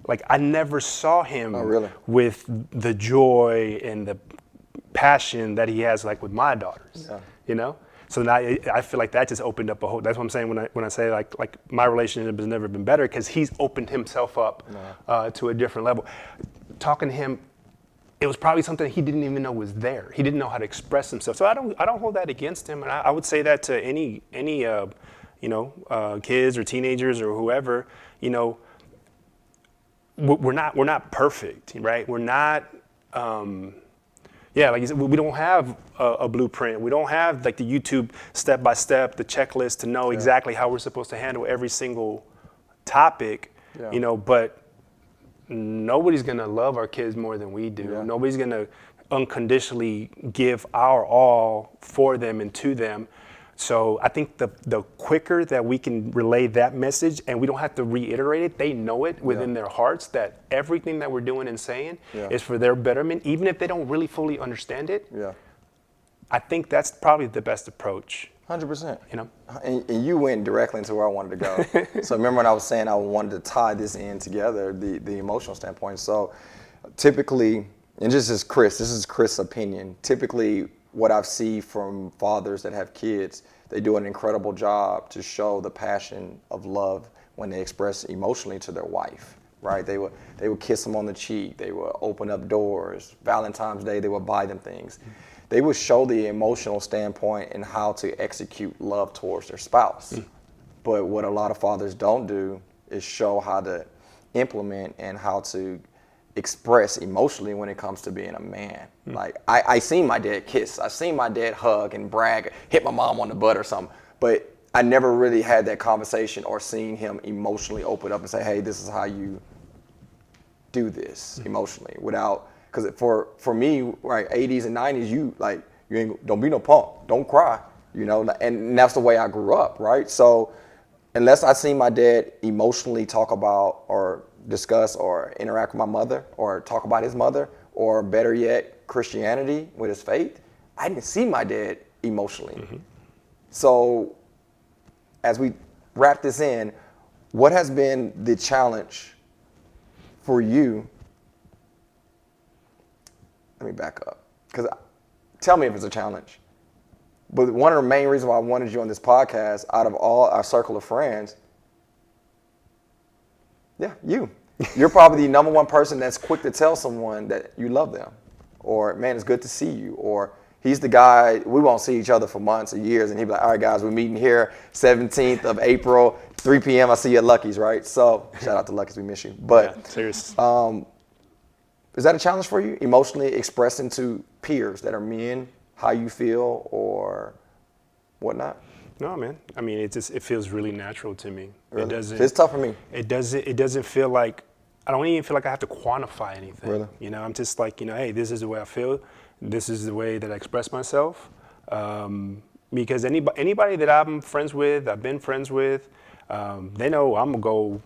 like I never saw him with the joy and the passion that he has like with my daughters, So now I feel like that just opened up a whole, that's what I'm saying when I say like my relationship has never been better, because he's opened himself up to a different level. Talking to him, it was probably something he didn't even know was there. He didn't know how to express himself. So I don't hold that against him, and I would say that to any kids or teenagers or whoever. We're not perfect, right? We're not. Like you said, we don't have a blueprint. We don't have like the YouTube step by step, the checklist to know exactly how we're supposed to handle every single topic. But nobody's gonna love our kids more than we do. Nobody's gonna unconditionally give our all for them and to them. So I think the quicker that we can relay that message and we don't have to reiterate it, they know it within their hearts that everything that we're doing and saying is for their betterment, even if they don't really fully understand it. Yeah. I think that's probably the best approach. 100%. You know? And you went directly into where I wanted to go. So remember when I was saying I wanted to tie this in together, the emotional standpoint. So typically, and this is Chris' opinion, typically what I've seen from fathers that have kids, they do an incredible job to show the passion of love when they express emotionally to their wife, right? They would kiss them on the cheek. They would open up doors. Valentine's Day, they would buy them things. They would show the emotional standpoint and how to execute love towards their spouse. But what a lot of fathers don't do is show how to implement and how to express emotionally when it comes to being a man. Like I seen my dad kiss, I seen my dad hug and brag, hit my mom on the butt or something, but I never really had that conversation or seen him emotionally open up and say, hey, this is how you do this emotionally without, because for me, right, 80s and 90s, you ain't, don't be no punk, don't cry, you know, and that's the way I grew up, right? So unless I seen my dad emotionally talk about or discuss or interact with my mother or talk about his mother, or better yet, Christianity with his faith, I didn't see my dad emotionally. So as we wrap this in, what has been the challenge for you? Let me back up, because tell me if it's a challenge. But one of the main reasons why I wanted you on this podcast, out of all our circle of friends, you're probably the number one person that's quick to tell someone that you love them, or man, it's good to see you, or he's the guy, we won't see each other for months or years, and he'd be like, all right guys, we're meeting here 17th of April, 3 p.m. I see you at Lucky's, right? So shout out to Lucky's, we miss you. But serious. Is that a challenge for you, emotionally expressing to peers that are men how you feel or whatnot? No, man. I mean, it feels really natural to me. Really? It doesn't. It's tough for me. It doesn't feel like, I don't even feel like I have to quantify anything. Really? You know, I'm just like, hey, this is the way I feel. This is the way that I express myself. Because anybody that I'm friends with, I've been friends with, they know I'm gonna go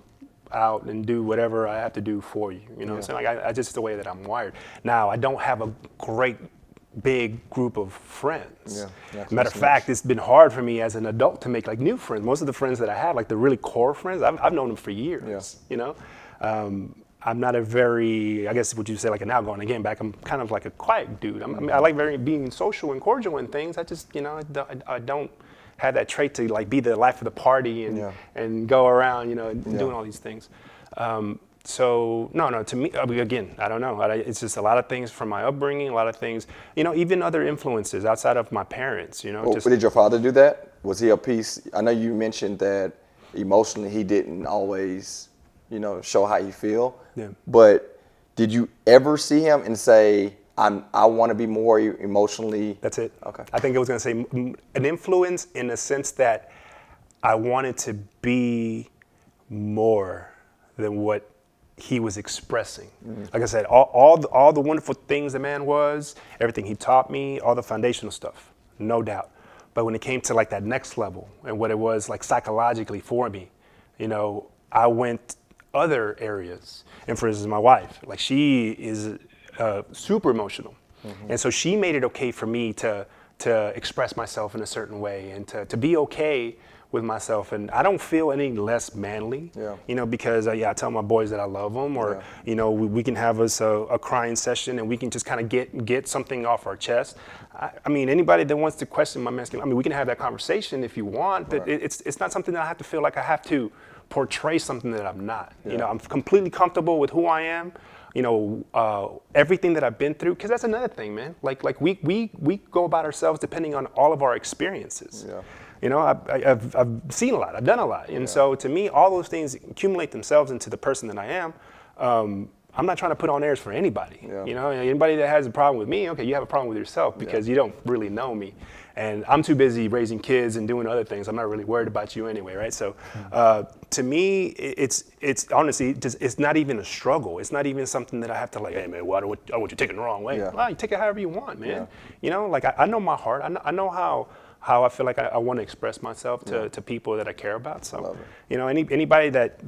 out and do whatever I have to do for you. You know what I'm saying? Like I just the way that I'm wired. Now, I don't have a great big group of friends. Matter of fact, it's been hard for me as an adult to make like new friends. Most of the friends that I have, like the really core friends, I've known them for years. You know, I'm not a very, I guess what you say, like an outgoing. Again, back, I'm kind of like a quiet dude. I mean, I like being social and cordial and things. I just, I don't have that trait to like be the life of the party and go around, doing all these things. So no, to me, again, I don't know. It's just a lot of things from my upbringing, a lot of things, even other influences outside of my parents, But did your father do that? Was he a piece? I know you mentioned that emotionally he didn't always, show how you feel. Yeah. But did you ever see him and say, I want to be more emotionally? That's it. Okay. I think I was going to say an influence in the sense that I wanted to be more than what he was expressing. Like I said, all the wonderful things the man was, everything he taught me, all the foundational stuff, no doubt. But when it came to like that next level and what it was like psychologically for me, I went other areas. And for instance, my wife, like she is super emotional. And so she made it okay for me to express myself in a certain way and to be okay with myself, and I don't feel any less manly, because I tell my boys that I love them, or we can have us a crying session and we can just kind of get something off our chest. I mean, anybody that wants to question my masculinity, we can have that conversation if you want, but it's not something that I have to feel like I have to portray something that I'm not. I'm completely comfortable with who I am. Everything that I've been through, because that's another thing, man. Like we go about ourselves depending on all of our experiences. I've seen a lot, I've done a lot. And so to me, all those things accumulate themselves into the person that I am. I'm not trying to put on airs for anybody. Anybody that has a problem with me, okay, you have a problem with yourself because you don't really know me. And I'm too busy raising kids and doing other things. I'm not really worried about you anyway, right? So to me, it's honestly, it's not even a struggle. It's not even something that I have to like, hey man, I don't want you taking it the wrong way. Well, you take it however you want, man. Like I know my heart. I know how I feel like I want to express myself to people that I care about. I So, love it. you know, anybody that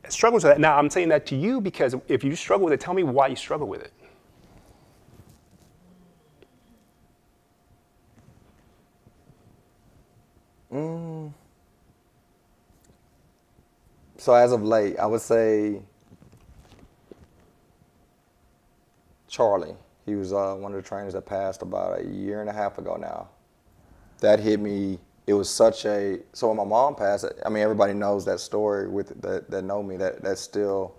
struggles with that. Now, I'm saying that to you because if you struggle with it, tell me why you struggle with it. So as of late, I would say Charlie. He was one of the trainers that passed about a year and a half ago now. That hit me. It was such a, so when my mom passed, I mean, everybody knows that story with that know me, that's still,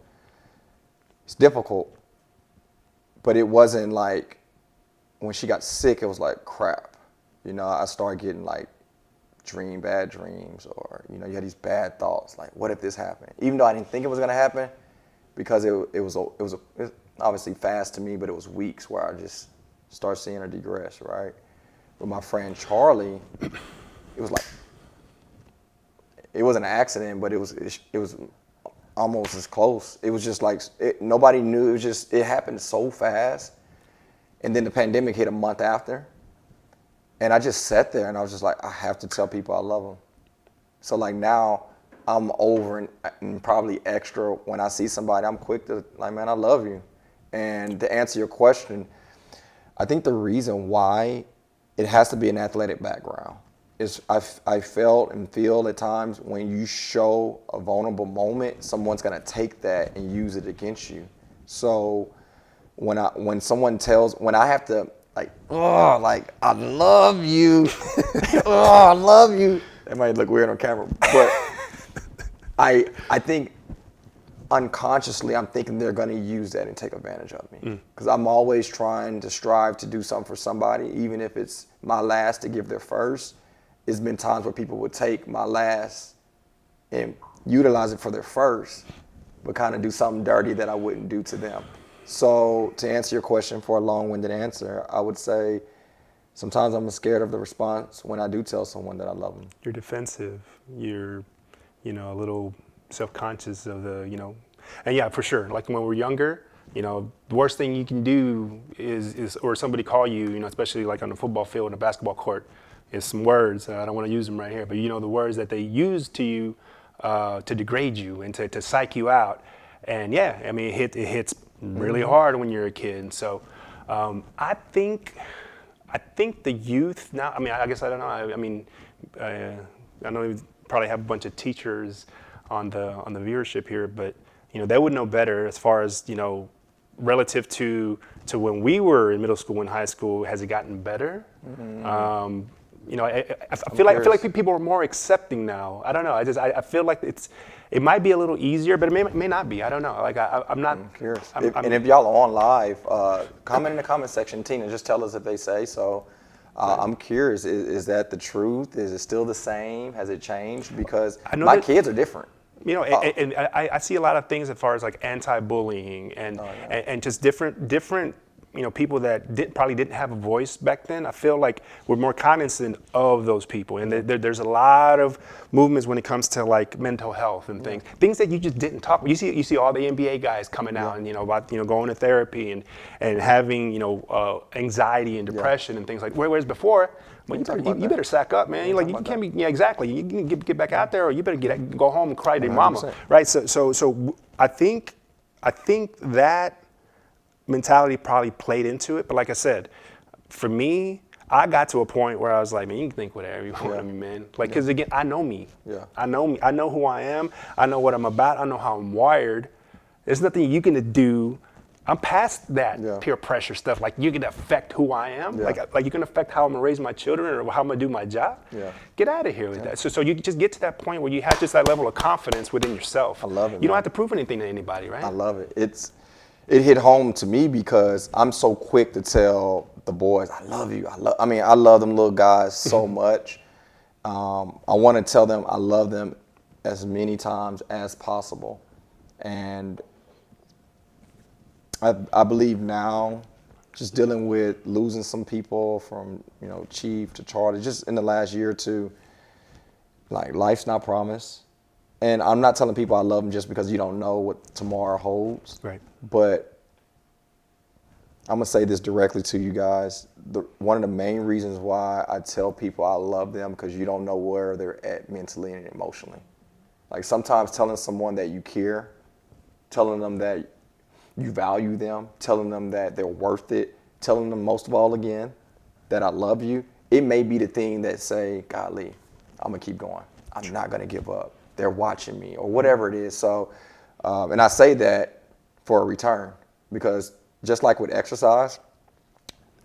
it's difficult. But it wasn't like, when she got sick, it was like crap. You know, I started getting like bad dreams, or, you know, you had these bad thoughts, like, what if this happened? Even though I didn't think it was gonna happen, because it was obviously fast to me, but it was weeks where I just start seeing her digress, right? With my friend Charlie, it was like, it wasn't an accident, but it was almost as close. It was just like, nobody knew, it happened so fast. And then the pandemic hit a month after. And I just sat there and I was just like, I have to tell people I love them. So like now I'm over and probably extra when I see somebody, I'm quick to like, man, I love you. And to answer your question, I think the reason why it has to be an athletic background is I felt and feel at times when you show a vulnerable moment, someone's gonna take that and use it against you. So when I have to, like, oh, like, I love you. Oh, I love you. That might look weird on camera, but I think unconsciously I'm thinking they're gonna use that and take advantage of me. Because I'm always trying to strive to do something for somebody, even if it's my last to give their first. It's been times where people would take my last and utilize it for their first, but kind of do something dirty that I wouldn't do to them. So to answer your question for a long-winded answer, I would say sometimes I'm scared of the response when I do tell someone that I love them. You're defensive. You're, a little self-conscious of the, and yeah, for sure. Like when we're younger, the worst thing you can do is or somebody call you, especially like on the football field and a basketball court, is some words. I don't want to use them right here, but the words that they use to you to degrade you and to psych you out. And yeah, I mean, it hits really hard when you're a kid. And so I think the youth now, I mean, I guess I don't know. I know we probably have a bunch of teachers on the viewership here, but they would know better as far as, relative to when we were in middle school and high school. Has it gotten better? I feel like people are more accepting now. I don't know. I feel like it might be a little easier, but it may not be. I don't know. Like I'm not. I'm curious. And if y'all are on live, comment in the comment section, Tina. Just tell us if they say so. I'm curious. Is that the truth? Is it still the same? Has it changed? Because my kids are different. And I see a lot of things as far as like anti-bullying and just different people that probably didn't have a voice back then. I feel like we're more cognizant of those people, and there's a lot of movements when it comes to like mental health and things that you just didn't talk about. You see all the NBA guys coming out and about going to therapy and having anxiety and depression and things like. Whereas before, well, you better sack up, man. You can't be. Yeah, exactly. You can get back out there, or you better go home and cry to your mama, right? So I think that mentality probably played into it. But like I said, for me, I got to a point where I was like, man, you can think whatever you want of me, man. Like, because again, I know me. Yeah. I know me. I know who I am. I know what I'm about. I know how I'm wired. There's nothing you can do. I'm past that peer pressure stuff. Like, you can affect who I am. Yeah. Like you can affect how I'm gonna raise my children or how I'm gonna do my job. Yeah. Get out of here with that. So you just get to that point where you have just that level of confidence within yourself. I love it. You don't have to prove anything to anybody, right? I love it. It hit home to me because I'm so quick to tell the boys, I love you. I love them little guys so much. I want to tell them I love them as many times as possible. And I believe now, just dealing with losing some people from, Chief to Charlie, just in the last year or two, like, life's not promised. And I'm not telling people I love them just because you don't know what tomorrow holds. Right. But I'm gonna say this directly to you guys. One of the main reasons why I tell people I love them, because you don't know where they're at mentally and emotionally. Like sometimes telling someone that you care, telling them that you value them, telling them that they're worth it, telling them most of all again that I love you, it may be the thing that say, golly, I'm gonna keep going. I'm not gonna give up. They're watching me, or whatever it is. So, and I say that for a return, because just like with exercise,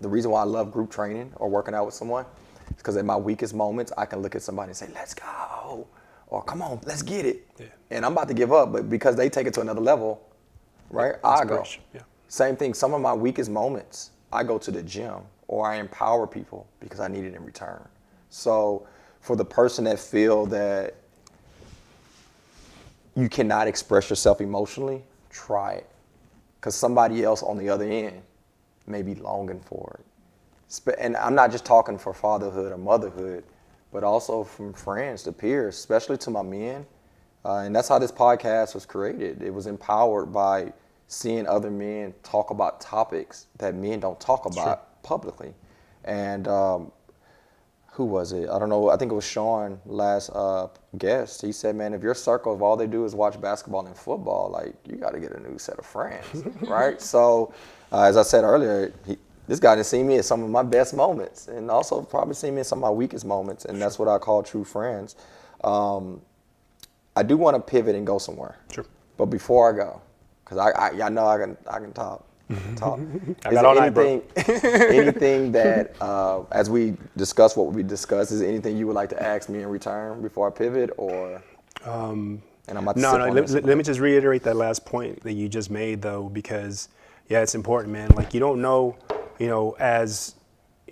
the reason why I love group training or working out with someone is because in my weakest moments, I can look at somebody and say, let's go, or come on, let's get it. Yeah. And I'm about to give up, but because they take it to another level, right, I go. Yeah. Same thing, some of my weakest moments, I go to the gym or I empower people because I need it in return. So for the person that feel that you cannot express yourself emotionally, try it. Because somebody else on the other end may be longing for it. And I'm not just talking for fatherhood or motherhood, but also from friends to peers, especially to my men. And that's how this podcast was created. It was empowered by seeing other men talk about topics that men don't talk about publicly. And who was it? I don't know. I think it was Sean, last guest. He said, man, if your circle, if all they do is watch basketball and football, like, you got to get a new set of friends, right? So, as I said earlier, this guy didn't see me at some of my best moments, and also probably seen me in some of my weakest moments, and that's what I call true friends. I do want to pivot and go somewhere. Sure. But before I go, because I know I can talk. I got all night, bro. Anything that, as we discuss what we discussed, is there anything you would like to ask me in return before I pivot, or? And I'm about to let me just reiterate that last point that you just made, though, because yeah, it's important, man. Like, you don't know, as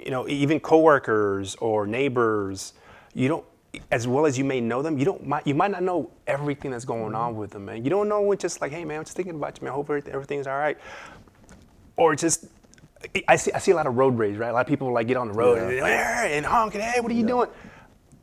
even coworkers or neighbors, you don't, as well as you may know them, you might not know everything that's going on with them, man. You don't know when just like, hey, man, I'm just thinking about you, man. I hope everything's all right. Or just, I see a lot of road rage, right? A lot of people like get on the road and honk and, hey, what are you doing?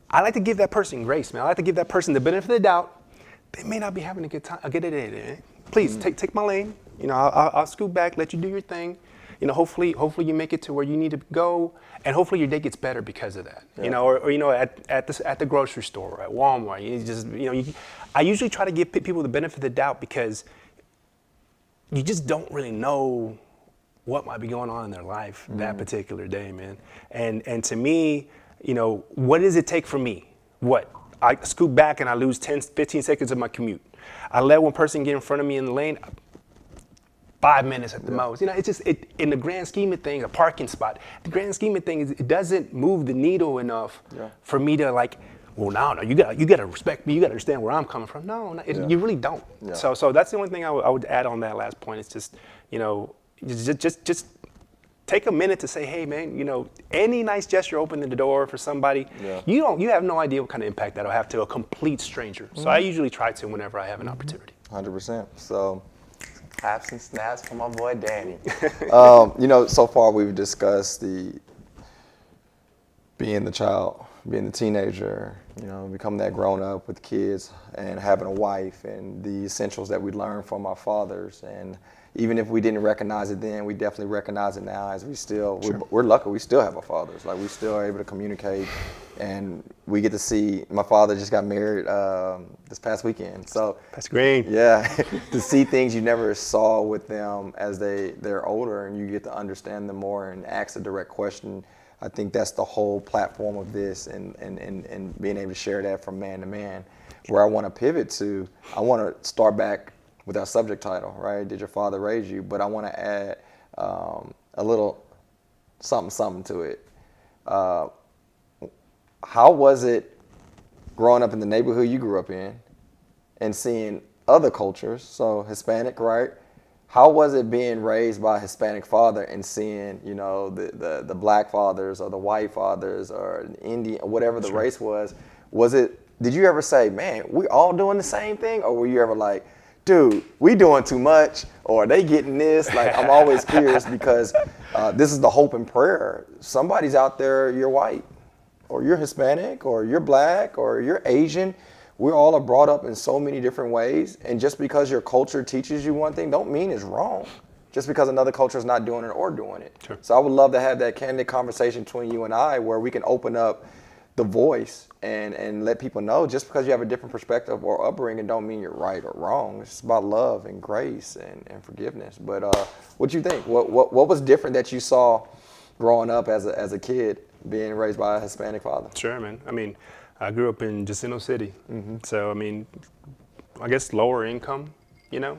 I like to give that person grace, man. I like to give that person the benefit of the doubt. They may not be having a good time, a good day, man. Please take my lane. I'll scoot back, let you do your thing. Hopefully you make it to where you need to go, and hopefully your day gets better because of that. Yeah. Or at the grocery store or at Walmart. I usually try to give people the benefit of the doubt, because you just don't really know what might be going on in their life that particular day, man. And to me, what does it take for me? What? I scoot back and I lose 10, 15 seconds of my commute. I let one person get in front of me in the lane, 5 minutes at the most. It's just, in the grand scheme of things, a parking spot, the grand scheme of things, it doesn't move the needle enough for me to like, well, no, you gotta respect me. You gotta understand where I'm coming from. No, you really don't. Yeah. So that's the only thing I would add on that last point. It's just, just take a minute to say, hey, man, any nice gesture opening the door for somebody, you have no idea what kind of impact that'll have to a complete stranger. So I usually try to whenever I have an opportunity. 100%. So, claps and snaps for my boy Danny. So far we've discussed being the child, being the teenager, becoming that grown up with kids and having a wife, and the essentials that we learned from our fathers. And even if we didn't recognize it then, we definitely recognize it now, as we're lucky we still have our fathers. Like, we still are able to communicate, and we get to see, my father just got married this past weekend. So that's great. Yeah, to see things you never saw with them as they're older, and you get to understand them more and ask a direct question. I think that's the whole platform of this, and being able to share that from man to man. Where I want to pivot to, I want to start back with our subject title, right? Did your father raise you? But I want to add a little something to it. How was it growing up in the neighborhood you grew up in and seeing other cultures, so Hispanic, right? How was it being raised by a Hispanic father and seeing, the black fathers or the white fathers or Indian, whatever the race was? Did you ever say, man, we all doing the same thing? Or were you ever like, dude, we doing too much, or they getting this? Like, I'm always curious, because this is the hope and prayer. Somebody's out there, you're white, or you're Hispanic, or you're black, or you're Asian. We all are brought up in so many different ways, and just because your culture teaches you one thing don't mean it's wrong. just because another culture is not doing it or doing it. Sure. So I would love to have that candid conversation between you and I where we can open up the voice and let people know just because you have a different perspective or upbringing don't mean you're right or wrong. It's about love and grace and forgiveness. But what do you think? What was different that you saw growing up as a kid being raised by a Hispanic father? Sure, man. I mean, I grew up in Jacinto City. So, I mean, I guess lower income, you know,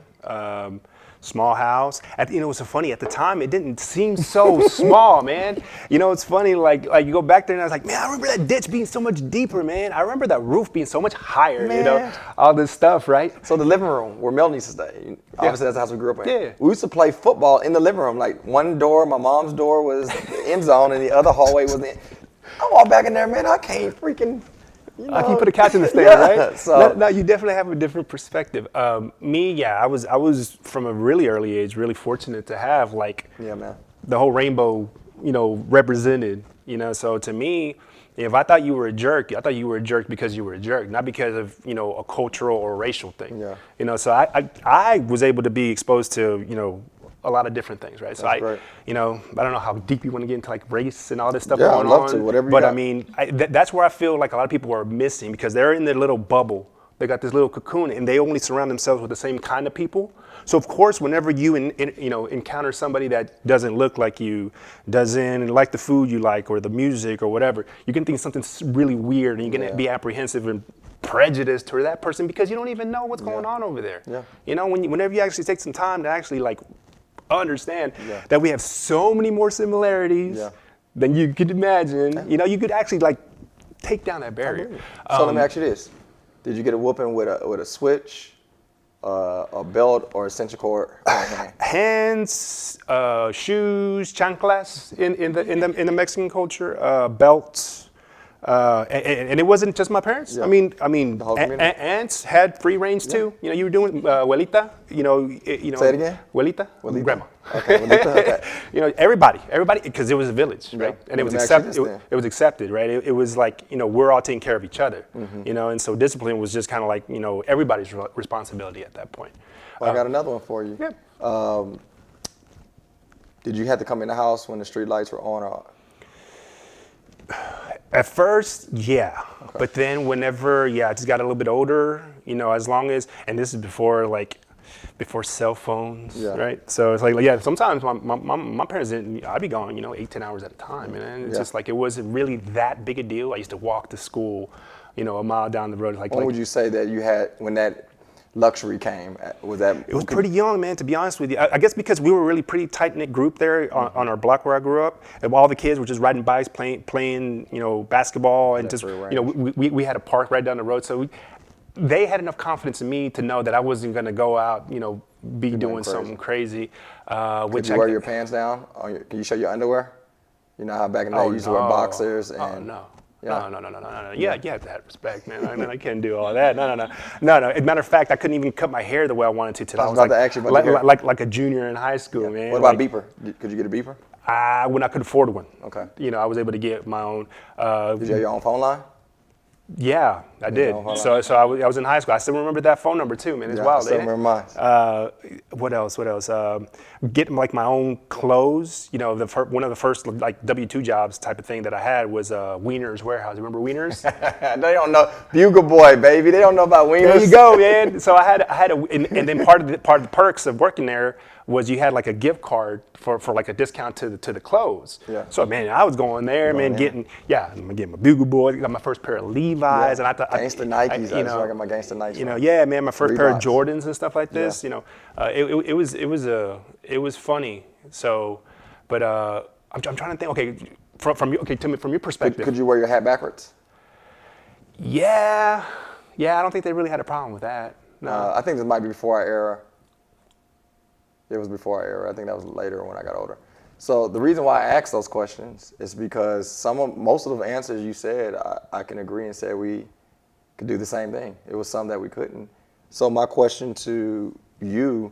small house. You know, it's so funny, at the time, it didn't seem so small, man. You know, it's funny, like you go back there and I was like, man, I remember that ditch being so much deeper, man. I remember that roof being so much higher, Man. you know, all this stuff, right? So the living room where Mel used to stay, obviously that's the house we grew up in. Yeah. We used to play football in the living room. Like one door, my mom's door was the end zone and the other hallway was the I walk back in there, man, I can't freaking, you know. I can put a couch in the stand, Yeah, right? so- No, you definitely have a different perspective. I was from a really early age really fortunate to have like Yeah, man. the whole rainbow, you know, represented. You know, so to me, if I thought you were a jerk, I thought you were a jerk because you were a jerk, not because of, you know, a cultural or racial thing. Yeah. You know, so I was able to be exposed to, you know, a lot of different things, right? So That's great. you know, I don't know how deep you want to get into like race and all this stuff Yeah, going I'd love on. to, whatever you but got. I mean, that's where I feel like a lot of people are missing because they're in their little bubble. They got this little cocoon and they only surround themselves with the same kind of people. So of course, whenever you encounter somebody that doesn't look like you, doesn't like the food you like or the music or whatever, you can think something's really weird and you're gonna be apprehensive and prejudiced toward that person because you don't even know what's going on over there. Yeah. You know, whenever you actually take some time to actually like understand that we have so many more similarities than you could imagine. You know, you could actually like take down that barrier. So let me ask you this: did you get a whooping with a switch, a belt, or a extension cord? Hands, shoes, chanclas in the Mexican culture, belts. And it wasn't just my parents. Yeah. I mean, The whole community? aunts had free range too. You know, you were doing abuelita. You know. Say it again. Abuelita. Abuelita. Grandma. Okay, abuelita, okay. You know, everybody, because it was a village, right? Yeah. And it was Let me ask accepted. you this then. It was accepted, right? It was like, you know, we're all taking care of each other. You know, and so discipline was just kind of like, you know, everybody's responsibility at that point. Well, I got another one for you. Yeah. Did you have to come in the house when the street lights were on or off? At first, yeah. Okay. But then whenever, I just got a little bit older, you know, as long as, and this is before cell phones, right? So it's like, sometimes my parents didn't, I'd be gone, you know, 8-10 hours at a time. And it's just like, it wasn't really that big a deal. I used to walk to school, you know, a mile down the road. When would you say that you had, when that luxury came? Was that? It was pretty young, man, to be honest with you. I guess because we were a really pretty tight-knit group there on our block where I grew up. And all the kids were just riding bikes, playing, you know, basketball. And just, you know, we had a park right down the road. So they had enough confidence in me to know that I wasn't going to go out, you know, be doing something crazy. Could you wear your pants down? Can you show your underwear? You know how back in the day you used to wear boxers and... Oh, no. Yeah. No. Yeah, you have to have respect, man. I mean, I can't do all that. No. As a matter of fact, I couldn't even cut my hair the way I wanted to till I was like a junior in high school, man. What about beeper? Could you get a beeper? When I could afford one. Okay. You know, I was able to get my own. Did you have your own phone line? Yeah, I did. So I was in high school. I still remember that phone number too, man. It's wild. I still remember mine. What else? Getting like my own clothes. You know, one of the first like W-2 jobs type of thing that I had was Wiener's Warehouse. Remember Wiener's? They don't know. Bugle Boy, baby. They don't know about Wieners. There you go, man. So I had and then part of the perks of working there was you had like a gift card for like a discount to the clothes. Yeah. So man, I was going there, I'm getting my Bugle Boy, got my first pair of Levi's, and I thought gangster Nikes. I got my gangster Nikes. You know, yeah, man, my first pair of Reeboks. Jordans and stuff like this. You know, it was funny. So, but I'm trying to think. Okay, from your perspective. Could you wear your hat backwards? Yeah. I don't think they really had a problem with that. No. I think this might be before our era. It was before our era. I think that was later when I got older. So the reason why I asked those questions is because most of the answers you said, I can agree and say we could do the same thing. It was some that we couldn't. So my question to you,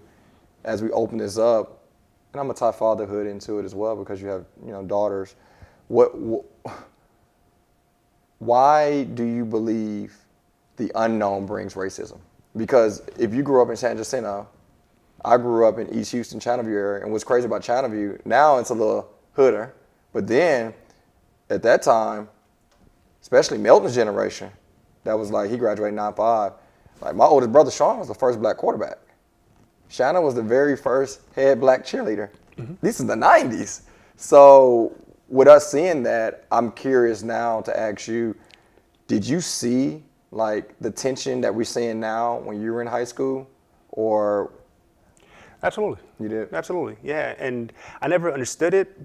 as we open this up, and I'm gonna tie fatherhood into it as well because you have daughters. Why do you believe the unknown brings racism? Because if you grew up in San Jacinto, I grew up in East Houston, Channelview area, and what's crazy about Channelview, now it's a little hooder, but then at that time, especially Melton's generation, that was like, he graduated 9-5. Like my oldest brother, Sean, was the first black quarterback. Shannon was the very first head black cheerleader. This is the 90s. So with us seeing that, I'm curious now to ask you, did you see like the tension that we're seeing now when you were in high school, or? Absolutely. You did? Absolutely, yeah. And I never understood it,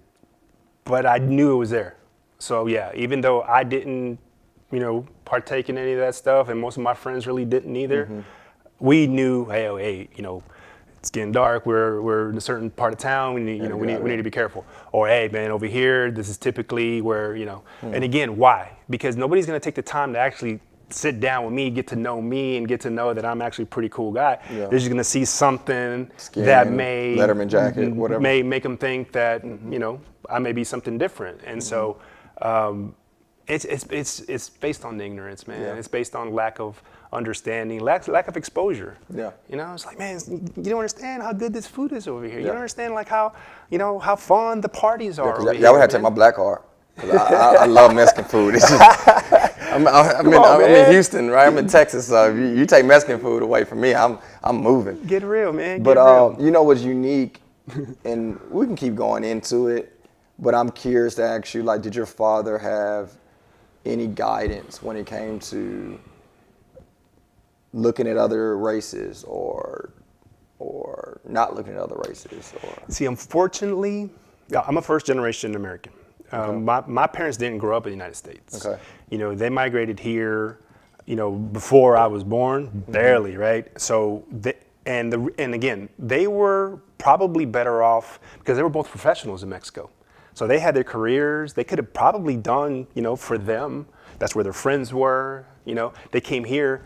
but I knew it was there. So yeah, even though I didn't, partake in any of that stuff, and most of my friends really didn't either, we knew, hey, it's getting dark. We're in a certain part of town. We need, we need to be careful. Or hey, man, over here, this is typically where, And again, why? Because nobody's gonna take the time to actually sit down with me, get to know me, and get to know that I'm actually a pretty cool guy. Yeah. They're just gonna see something that may Letterman jacket, whatever, may make them think that I may be something different. And so it's based on ignorance, man. Yeah. It's based on lack of understanding, lack of exposure. Yeah. It's like, man, you don't understand how good this food is over here. You don't understand like how how fun the parties are. Over here, y'all would have to take my black card. I love Mexican food. It's just, I'm in Houston, right? I'm in Texas, so if you take Mexican food away from me, I'm moving. Get real, man. But what's unique, and we can keep going into it, but I'm curious to ask you, like, did your father have any guidance when it came to looking at other races or not looking at other races? See, unfortunately, I'm a first generation American. My parents didn't grow up in the United States. Okay. They migrated here, before I was born, barely, right? So, and again, they were probably better off because they were both professionals in Mexico. So they had their careers. They could have probably done, for them. That's where their friends were. They came here.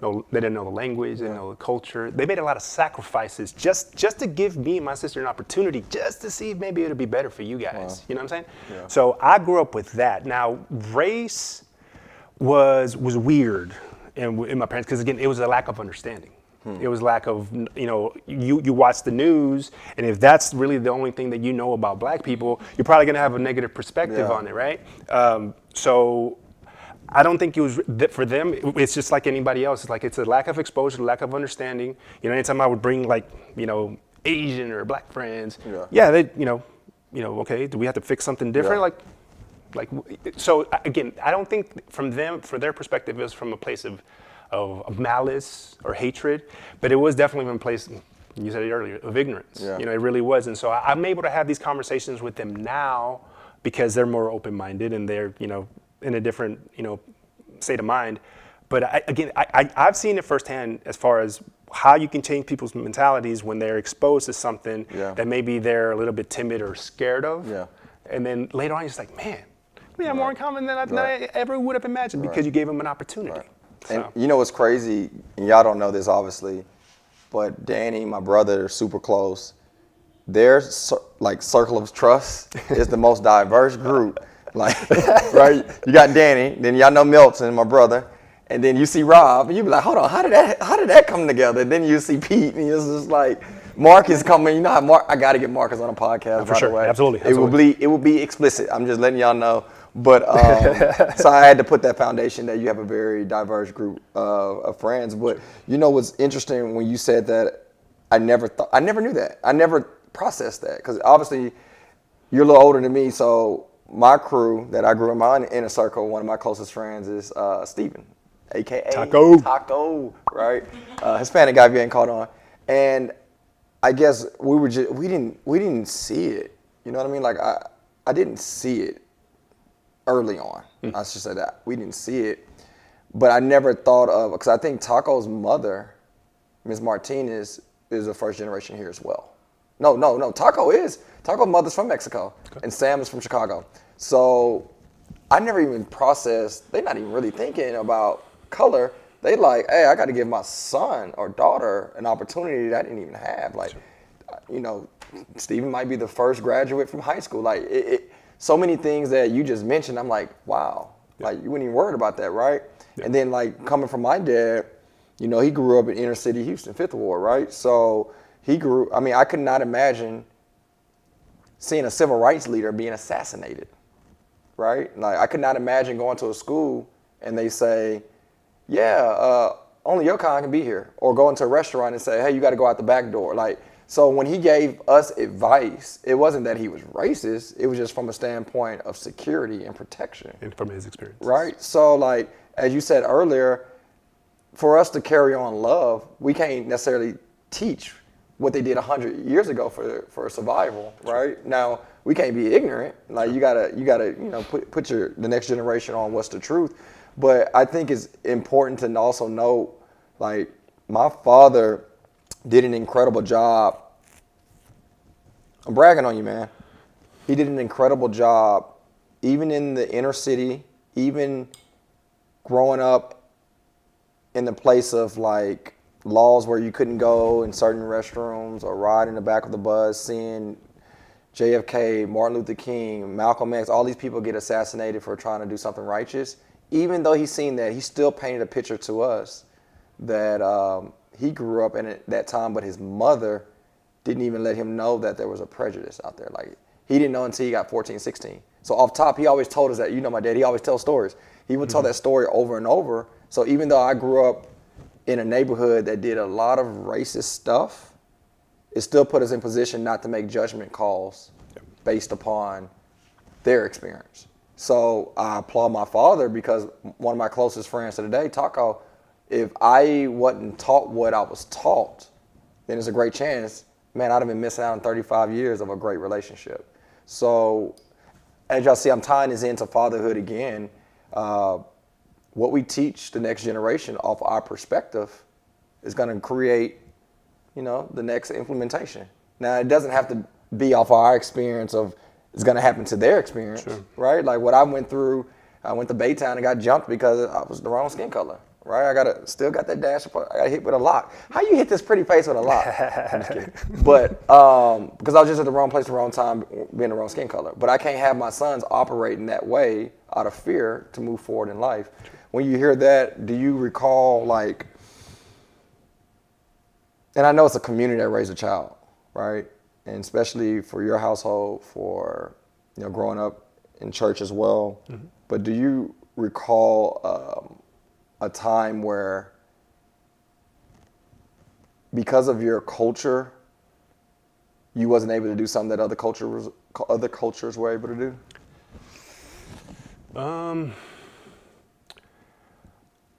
They didn't know the language. They didn't know the culture. They made a lot of sacrifices just to give me and my sister an opportunity, just to see if maybe it'll be better for you guys. Wow. You know what I'm saying? Yeah. So I grew up with that. Now, race was weird in my parents because again, it was a lack of understanding. It was lack of, you watch the news, and if that's really the only thing that you know about black people, you're probably gonna have a negative perspective on it, right? So I don't think it was, for them, it's just like anybody else. It's like, it's a lack of exposure, lack of understanding. Anytime I would bring like, Asian or black friends, they, okay, do we have to fix something different? Yeah. So again, I don't think from them, for their perspective, it was from a place of malice or hatred, but it was definitely from a place, you said it earlier, of ignorance. Yeah. It really was. And so I'm able to have these conversations with them now because they're more open-minded and they're, in a different, state of mind. But I've seen it firsthand as far as how you can change people's mentalities when they're exposed to something that maybe they're a little bit timid or scared of. Yeah. And then later on, you're just like, man, we have more in common than I ever would have imagined because you gave them an opportunity. Right. So. And what's crazy, and y'all don't know this obviously, but Danny, my brother, are super close. Their circle of trust is the most diverse group. Right? You got Danny, then y'all know Milton, my brother, and then you see Rob, and you be like, hold on, how did that come together? And then you see Pete, and it's just like Mark is coming. You know how Mark? I got to get Marcus on a podcast. For sure, the way. Absolutely. It will be explicit. I'm just letting y'all know. But so I had to put that foundation that you have a very diverse group of friends. But what's interesting when you said that, I never knew that. I never processed that because obviously you're a little older than me. So my crew that I grew in my inner circle, one of my closest friends is Steven, aka Taco, right? Hispanic guy getting caught on, and I guess we didn't see it. You know what I mean? Like I didn't see it early on. I should say that. We didn't see it. But I never thought of, because I think Taco's mother, Ms. Martinez, is a first generation here as well. No. Taco's mother's from Mexico, and Sam is from Chicago. So I never even processed, they're not even really thinking about color. They like, hey, I got to give my son or daughter an opportunity that I didn't even have. Like, Steven might be the first graduate from high school. Like, so many things that you just mentioned, I'm like, wow. Yeah. Like, you weren't even worried about that, right? Yeah. And then, like, coming from my dad, he grew up in inner city Houston, Fifth Ward, right? So he grew. I mean, I could not imagine seeing a civil rights leader being assassinated, right? Like, I could not imagine going to a school and they say, yeah, only your kind can be here. Or go into a restaurant and say, hey, you got to go out the back door. Like, so when he gave us advice, it wasn't that he was racist. It was just from a standpoint of security and protection. And from his experience. Right? So, like, as you said earlier, for us to carry on love, we can't necessarily teach what they did 100 years ago for survival, right? Now, we can't be ignorant. Like, you gotta put the next generation on what's the truth. But I think it's important to also note, like, my father did an incredible job. I'm bragging on you, man. He did an incredible job, even in the inner city, even growing up in the place of, like, laws where you couldn't go in certain restrooms or ride in the back of the bus, seeing JFK, Martin Luther King, Malcolm X, all these people get assassinated for trying to do something righteous. Even though he's seen that, he still painted a picture to us that he grew up in it that time, but his mother didn't even let him know that there was a prejudice out there. Like, he didn't know until he got 14, 16. So off top, he always told us that, my dad, he always tells stories. He would tell that story over and over. So even though I grew up in a neighborhood that did a lot of racist stuff, it still put us in position not to make judgment calls based upon their experience. So I applaud my father, because one of my closest friends to today, Taco, if I wasn't taught what I was taught, then there's a great chance, man, I'd have been missing out on 35 years of a great relationship. So as y'all see, I'm tying this into fatherhood again. What we teach the next generation off our perspective is going to create, the next implementation. Now, it doesn't have to be off of our experience of it's going to happen to their experience, sure, right? Like what I went through, I went to Baytown and got jumped because I was the wrong skin color, right? still got that dash. I got hit with a lock. How you hit this pretty face with a lock? I'm just kidding. But because I was just at the wrong place at the wrong time, being the wrong skin color. But I can't have my sons operating that way out of fear to move forward in life. When you hear that, do you recall, like, and I know it's a community that raised a child, right? And especially for your household, for, growing up in church as well. Mm-hmm. But do you recall a time where, because of your culture, you wasn't able to do something that other cultures were able to do?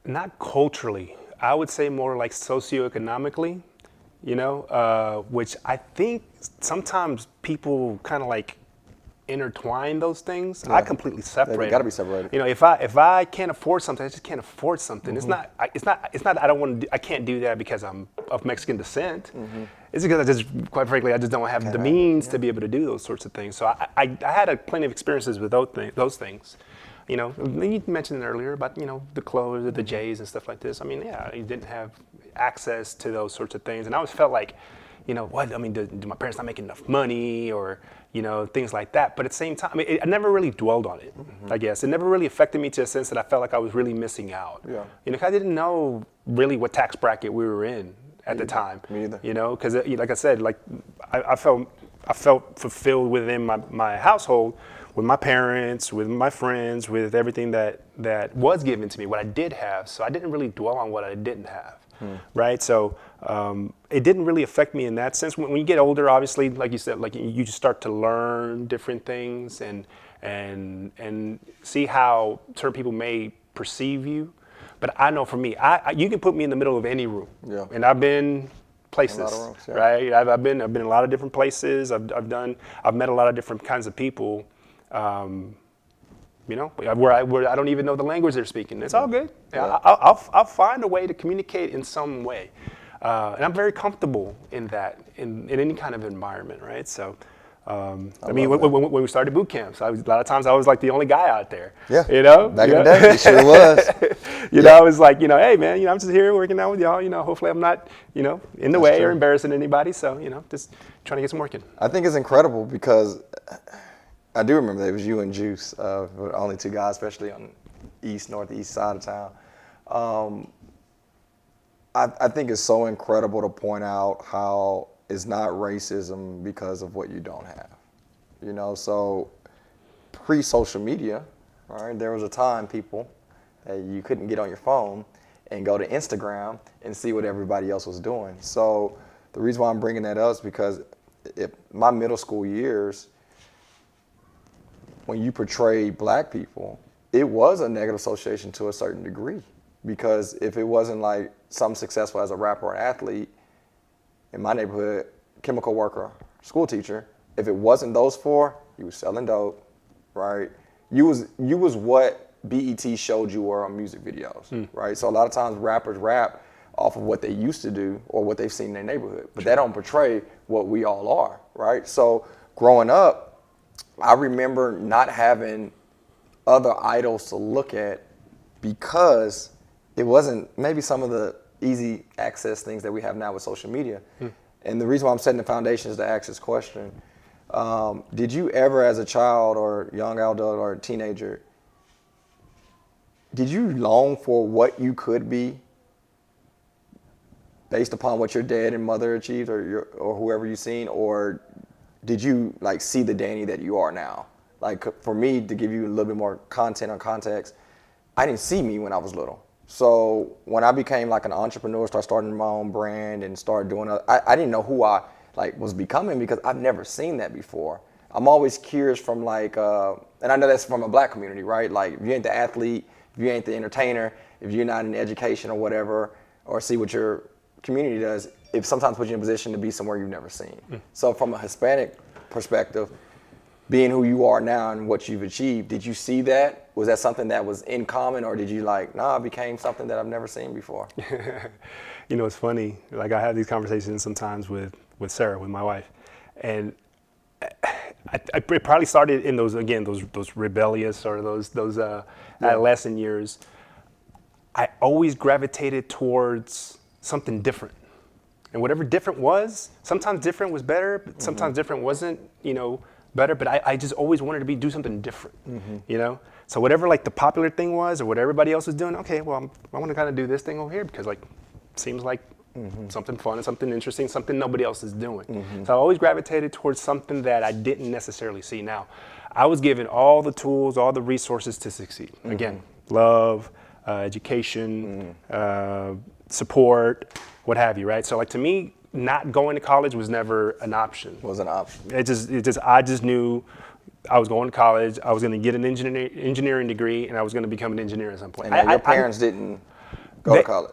Not culturally. I would say more like socioeconomically, which I think sometimes people kind of like intertwine those things. Yeah. I completely separate. They got to be separated. If I can't afford something, I just can't afford something. Mm-hmm. It's not I don't want to. I can't do that because I'm of Mexican descent. Mm-hmm. It's because quite frankly, I just don't have the means to be able to do those sorts of things. So I had plenty of experiences with those things. You mentioned it earlier about, the clothes, the J's and stuff like this. I mean, yeah, you didn't have access to those sorts of things. And I always felt like, what? I mean, do my parents not make enough money or, things like that. But at the same time, I mean, I never really dwelled on it, I guess. It never really affected me to a sense that I felt like I was really missing out. Yeah. I didn't know really what tax bracket we were in at the time. Me either. Because like I said, like I felt fulfilled within my household, with my parents, with my friends, with everything that was given to me, what I did have. So I didn't really dwell on what I didn't have, right? So it didn't really affect me in that sense. When you get older, obviously, like you said, like you just start to learn different things and see how certain people may perceive you. But I know for me, you can put me in the middle of any room, and I've been places, rooms, right? I've been in a lot of different places. I've met a lot of different kinds of people. Where I don't even know the language they're speaking. It's all good. Yeah. I'll find a way to communicate in some way, and I'm very comfortable in that in any kind of environment, right? So, when we started boot camps, a lot of times I was like the only guy out there. Yeah. Back in the day, it sure was. I was like, hey man, I'm just here working out with y'all. Hopefully I'm not, in the way or embarrassing anybody. So, just trying to get some work in. I think it's incredible because I do remember that it was you and Juice, only two guys, especially on the northeast side of town. I think it's so incredible to point out how is not racism because of what you don't have. You know, so pre-social media, all right, there was a time, people, that you couldn't get on your phone and go to Instagram and see what everybody else was doing. So the reason why I'm bringing that up is because my middle school years, when you portray black people, it was a negative association to a certain degree. Because if it wasn't like something successful as a rapper or an athlete, in my neighborhood, chemical worker, school teacher, if it wasn't those four, you was selling dope, right? You was what BET showed you were on music videos, right? So a lot of times rappers rap off of what they used to do or what they've seen in their neighborhood, but they don't portray what we all are, right? So growing up, I remember not having other idols to look at because it wasn't maybe some of the easy access things that we have now with social media. And the reason why I'm setting the foundation is to ask this question. Did you ever, as a child or young adult or teenager, did you long for what you could be based upon what your dad and mother achieved or whoever you've seen? Or did you like see the Danny that you are now? Like for me, to give you a little bit more content or context, I didn't see me when I was little. So when I became like an entrepreneur, starting my own brand and started doing I didn't know who I like was becoming because I've never seen that before. I'm always curious from like, and I know that's from a black community, right? Like if you ain't the athlete, if you ain't the entertainer, if you're not in education or whatever, or see what your community does, it sometimes puts you in a position to be somewhere you've never seen. So from a Hispanic perspective, being who you are now and what you've achieved, did you see that? Was that something that was in common, or did you like, nah, it became something that I've never seen before? You know, it's funny. Like I have these conversations sometimes with Sarah, with my wife, and it probably started in those rebellious or those adolescent years. I always gravitated towards something different, and whatever different was, sometimes different was better, but sometimes different wasn't, better. But I just always wanted to do something different, So whatever like the popular thing was, or what everybody else was doing, okay, well I want to kind of do this thing over here because like seems like something fun and something interesting, something nobody else is doing. So I always gravitated towards something that I didn't necessarily see. Now, I was given all the tools, all the resources to succeed. Again, love, education, support, what have you, right? So like to me, not going to college was never an option. Was an option. I just knew I was going to college. I was going to get an engineering degree, and I was going to become an engineer at some point. And your parents didn't go to college.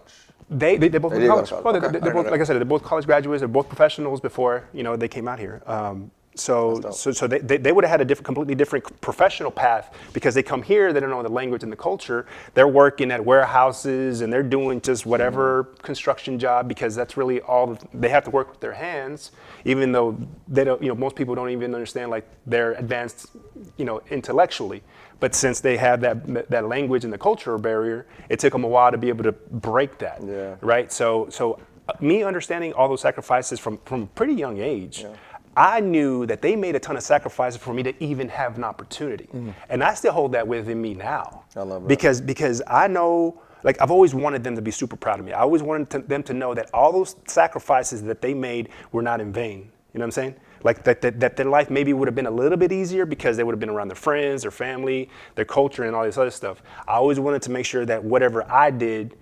They both went to college. Well, Okay. they're both, like I said, they're both college graduates. They're both professionals before they came out here. So they would have had a completely different professional path because they come here, they don't know the language and the culture. They're working at warehouses and they're doing just whatever construction job because that's really all they have to work with their hands. Even though they don't, most people don't even understand like they're advanced, intellectually. But since they have that language and the cultural barrier, it took them a while to be able to break that. Yeah. Right. So me understanding all those sacrifices from a pretty young age. Yeah. I knew that they made a ton of sacrifices for me to even have an opportunity. And I still hold that within me now. I love that. Because I know, like I've always wanted them to be super proud of me. I always wanted them to know that all those sacrifices that they made were not in vain. You know what I'm saying? Like that their life maybe would have been a little bit easier because they would have been around their friends, their family, their culture, and all this other stuff. I always wanted to make sure that whatever I didn't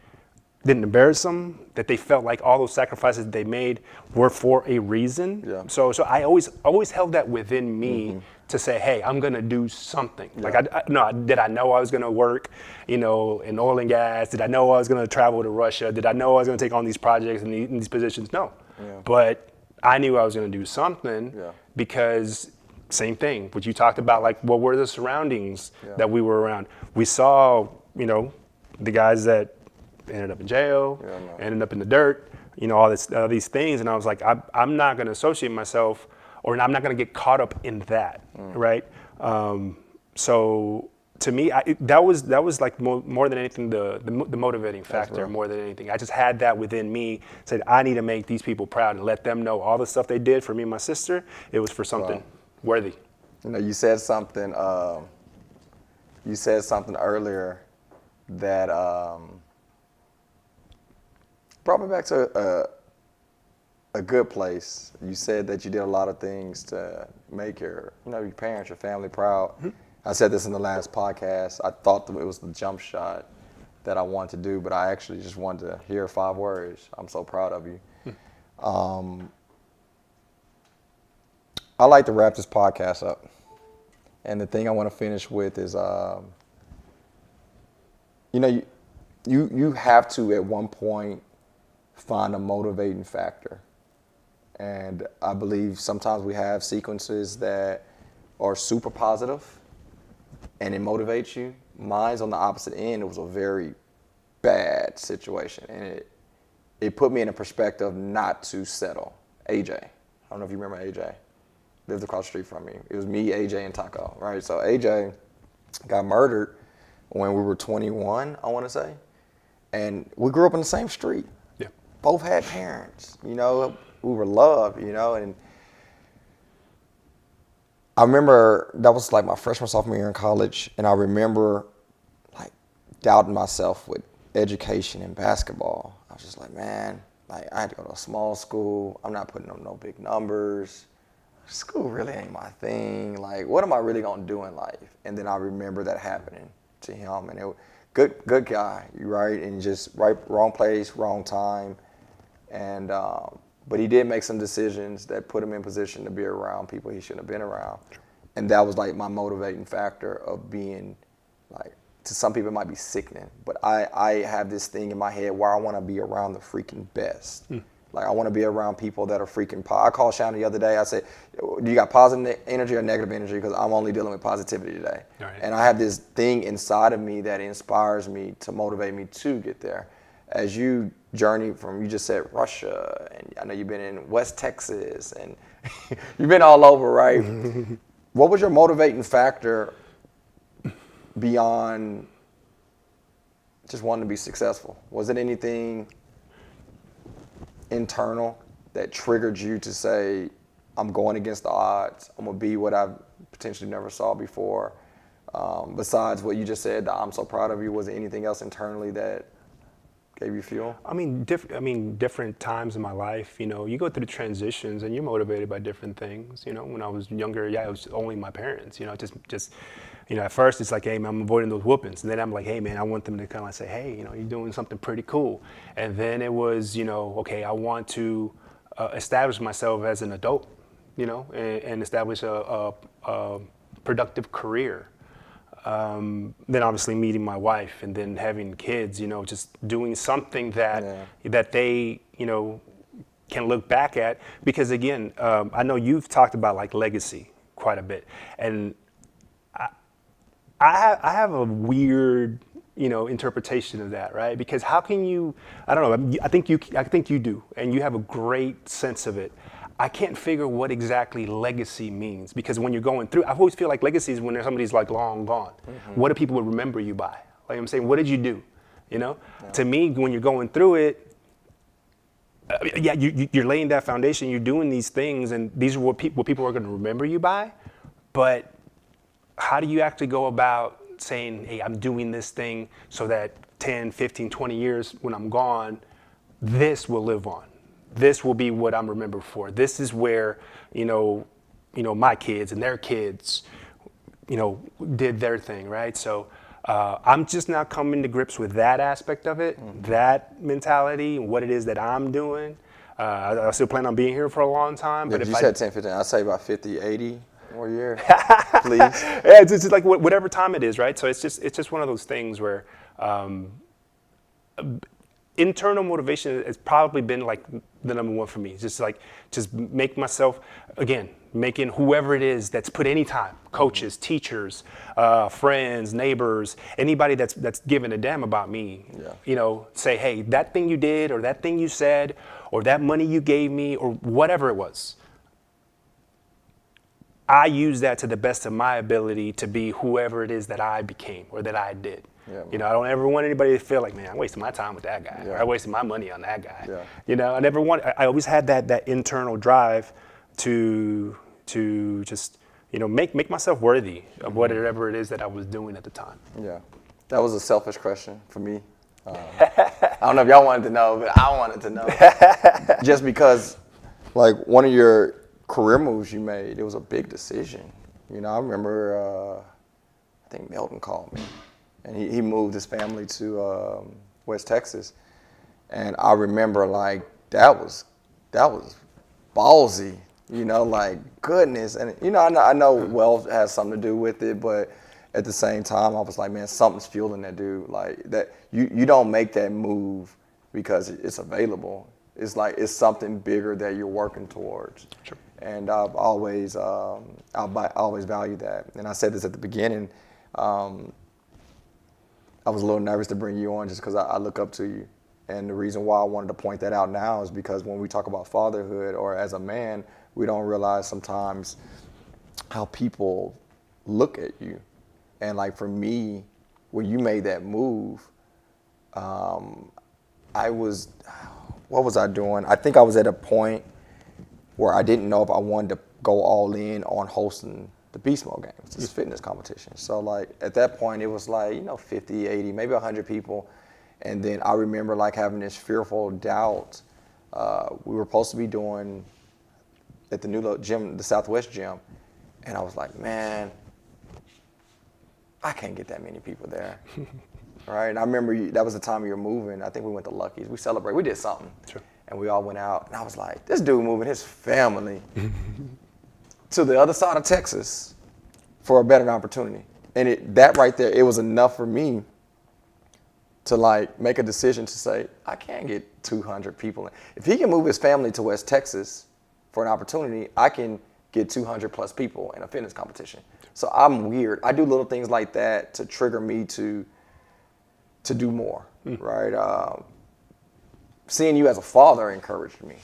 embarrass them, that they felt like all those sacrifices they made were for a reason. Yeah. So I always held that within me to say, hey, I'm gonna do something. Yeah. Like did I know I was gonna work, in oil and gas? Did I know I was gonna travel to Russia? Did I know I was gonna take on these projects and these positions? No. Yeah. But I knew I was gonna do something because same thing, what you talked about, like what were the surroundings that we were around? We saw, the guys that ended up in jail, ended up in the dirt, all these things. And I was like, I'm not going to associate myself, or I'm not going to get caught up in that, right? So to me, that was like more than anything the motivating factor, more than anything. I just had that within me, said I need to make these people proud and let them know all the stuff they did for me and my sister, it was for something worthy. You said something earlier that brought me back to a good place. You said that you did a lot of things to make your parents, your family proud. I said this in the last podcast. I thought that it was the jump shot that I wanted to do, but I actually just wanted to hear 5 words. I'm so proud of you. I like to wrap this podcast up. And the thing I want to finish with is, you have to at one point find a motivating factor. And I believe sometimes we have sequences that are super positive and it motivates you. Mine's on the opposite end. It was a very bad situation. And it put me in a perspective not to settle. AJ. I don't know if you remember AJ. Lived across the street from me. It was me, AJ, and Taco, right? So AJ got murdered when we were 21, I want to say. And we grew up in the same street. Yeah. Both had parents, we were loved, and I remember that was like my freshman, sophomore year in college, and I remember like doubting myself with education and basketball. I was just like, man, like I had to go to a small school. I'm not putting up no big numbers. School really ain't my thing. Like, what am I really gonna do in life? And then I remember that happening to him, and it good guy, right? And just wrong place, wrong time, and but he did make some decisions that put him in position to be around people he shouldn't have been around, and that was like my motivating factor of being like. To some people it might be sickening, but I have this thing in my head where I want to be around the freaking best. Like I want to be around people that are freaking. I called Shannon the other day. I said, "Do you got positive energy or negative energy? Because I'm only dealing with positivity today." Right. And I have this thing inside of me that inspires me to motivate me to get there. As you journey from, you just said Russia, and I know you've been in West Texas, and you've been all over, right? What was your motivating factor beyond just wanting to be successful? Was it anything internal that triggered you to say, I'm going against the odds, I'm going to be what I potentially never saw before? Besides what you just said, that I'm so proud of you, was there anything else internally that gave you fuel? I mean, different times in my life, you go through transitions and you're motivated by different things. When I was younger, it was only my parents, just at first it's like, hey man, I'm avoiding those whoopings. And then I'm like, hey man, I want them to kind of say, hey, you're doing something pretty cool. And then it was, okay, I want to establish myself as an adult, and establish a productive career. Then obviously meeting my wife and then having kids, just doing something that they, can look back at. Because again, I know you've talked about like legacy quite a bit. And I have a weird, interpretation of that, right? Because how can you, I don't know, I think you do, and you have a great sense of it. I can't figure what exactly legacy means, because when you're going through, I always feel like legacy is when somebody's like long gone. Mm-hmm. What do people remember you by? Like I'm saying, what did you do? Yeah. To me, when you're going through it, you're laying that foundation, you're doing these things, and these are what people are going to remember you by. But how do you actually go about saying, hey, I'm doing this thing so that 10, 15, 20 years when I'm gone, this will live on. This will be what I'm remembered for. This is where, my kids and their kids, did their thing, right? So I'm just now coming to grips with that aspect of it, that mentality, and what it is that I'm doing. I still plan on being here for a long time. Yeah, but if you said 10, 15, I'd say about 50, 80 more years, please. Yeah, it's just like whatever time it is, right? So it's just one of those things where internal motivation has probably been like the number one for me. It's just make myself, again, making whoever it is that's put any time, coaches, teachers, friends, neighbors, anybody that's given a damn about me, say, hey, that thing you did, or that thing you said, or that money you gave me, or whatever it was, I use that to the best of my ability to be whoever it is that I became or that I did. Yeah, I don't ever want anybody to feel like, man, I wasted my time with that guy. Yeah. Or I wasted my money on that guy. Yeah. I always had that internal drive to just, make myself worthy of whatever it is that I was doing at the time. Yeah. That was a selfish question for me. I don't know if y'all wanted to know, but I wanted to know. Just because like one of your career moves you made, it was a big decision. You know, I remember, I think Milton called me, and he moved his family to West Texas, and I remember like that was ballsy. You know, like goodness, and you know, I know wealth has something to do with it, but at the same time, I was like, man, something's fueling that dude. Like that, you don't make that move because it's available. It's like it's something bigger that you're working towards. Sure. And I've always valued that. And I said this at the beginning. I was a little nervous to bring you on just because I look up to you. And the reason why I wanted to point that out now is because when we talk about fatherhood or as a man, we don't realize sometimes how people look at you. And like for me, when you made that move, what was I doing? I think I was at a point where I didn't know if I wanted to go all in on hosting the Beast Mode Games, this fitness competition. So like at that point, it was like, you know, 50, 80, maybe 100 people. And then I remember like having this fearful doubt. We were supposed to be doing at the new gym, the Southwest gym. And I was like, man, I can't get that many people there. Right? And I remember that was the time you were moving. I think we went to Lucky's. We celebrated. We did something. Sure. And we all went out. And I was like, this dude moving his family to the other side of Texas for a better opportunity. And that right there, it was enough for me to like make a decision to say, I can't get 200 people. If he can move his family to West Texas for an opportunity, I can get 200 plus people in a fitness competition. So I'm weird. I do little things like that to trigger me to do more, right? Seeing you as a father encouraged me,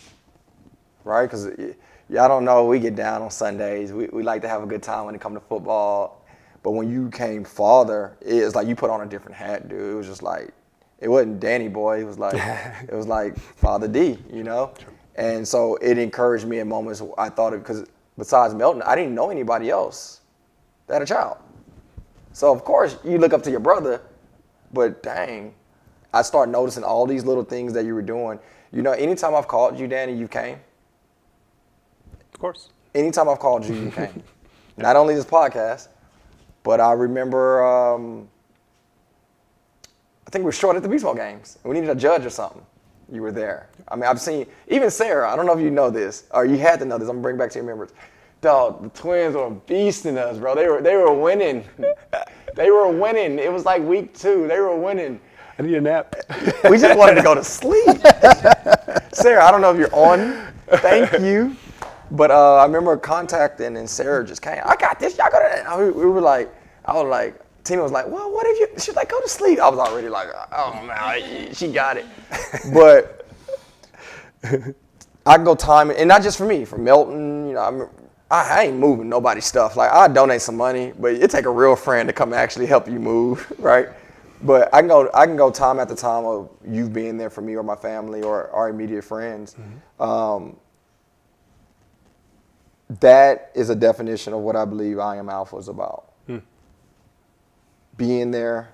right? Because y'all don't know, we get down on Sundays. We like to have a good time when it comes to football. But when you came father, it's like you put on a different hat, dude. It was just like, it wasn't Danny boy. It was like Father D, you know? True. And so it encouraged me in moments I thought of, because besides Melton, I didn't know anybody else that had a child. So of course you look up to your brother, but dang, I started noticing all these little things that you were doing. You know, anytime I've called you, Danny, you came. Of course. Anytime I've called you, you came. Not only this podcast, but I remember, I think we were short at the baseball games. We needed a judge or something. You were there. I mean, I've seen, even Sarah, I don't know if you know this, or you had to know this, I'm gonna bring it back to your remembrance. Dog, the Twins were beasting us, bro. They were winning. They were winning. It was like week 2. They were winning. I need a nap. We just wanted to go to sleep. Sarah, I don't know if you're on. Thank you. But I remember contacting, and Sarah just came. I got this. Y'all got it. We were like, I was like, Tina was like, well, what if you? She was like, go to sleep. I was already like, oh man, she got it. But I can go time it, and not just for me, for Milton. You know, I ain't moving nobody's stuff. Like I donate some money, but it take a real friend to come actually help you move, right? But I can go time after time of you being there for me or my family or our immediate friends. Mm-hmm. That is a definition of what I believe I Am Alpha is about. Being there,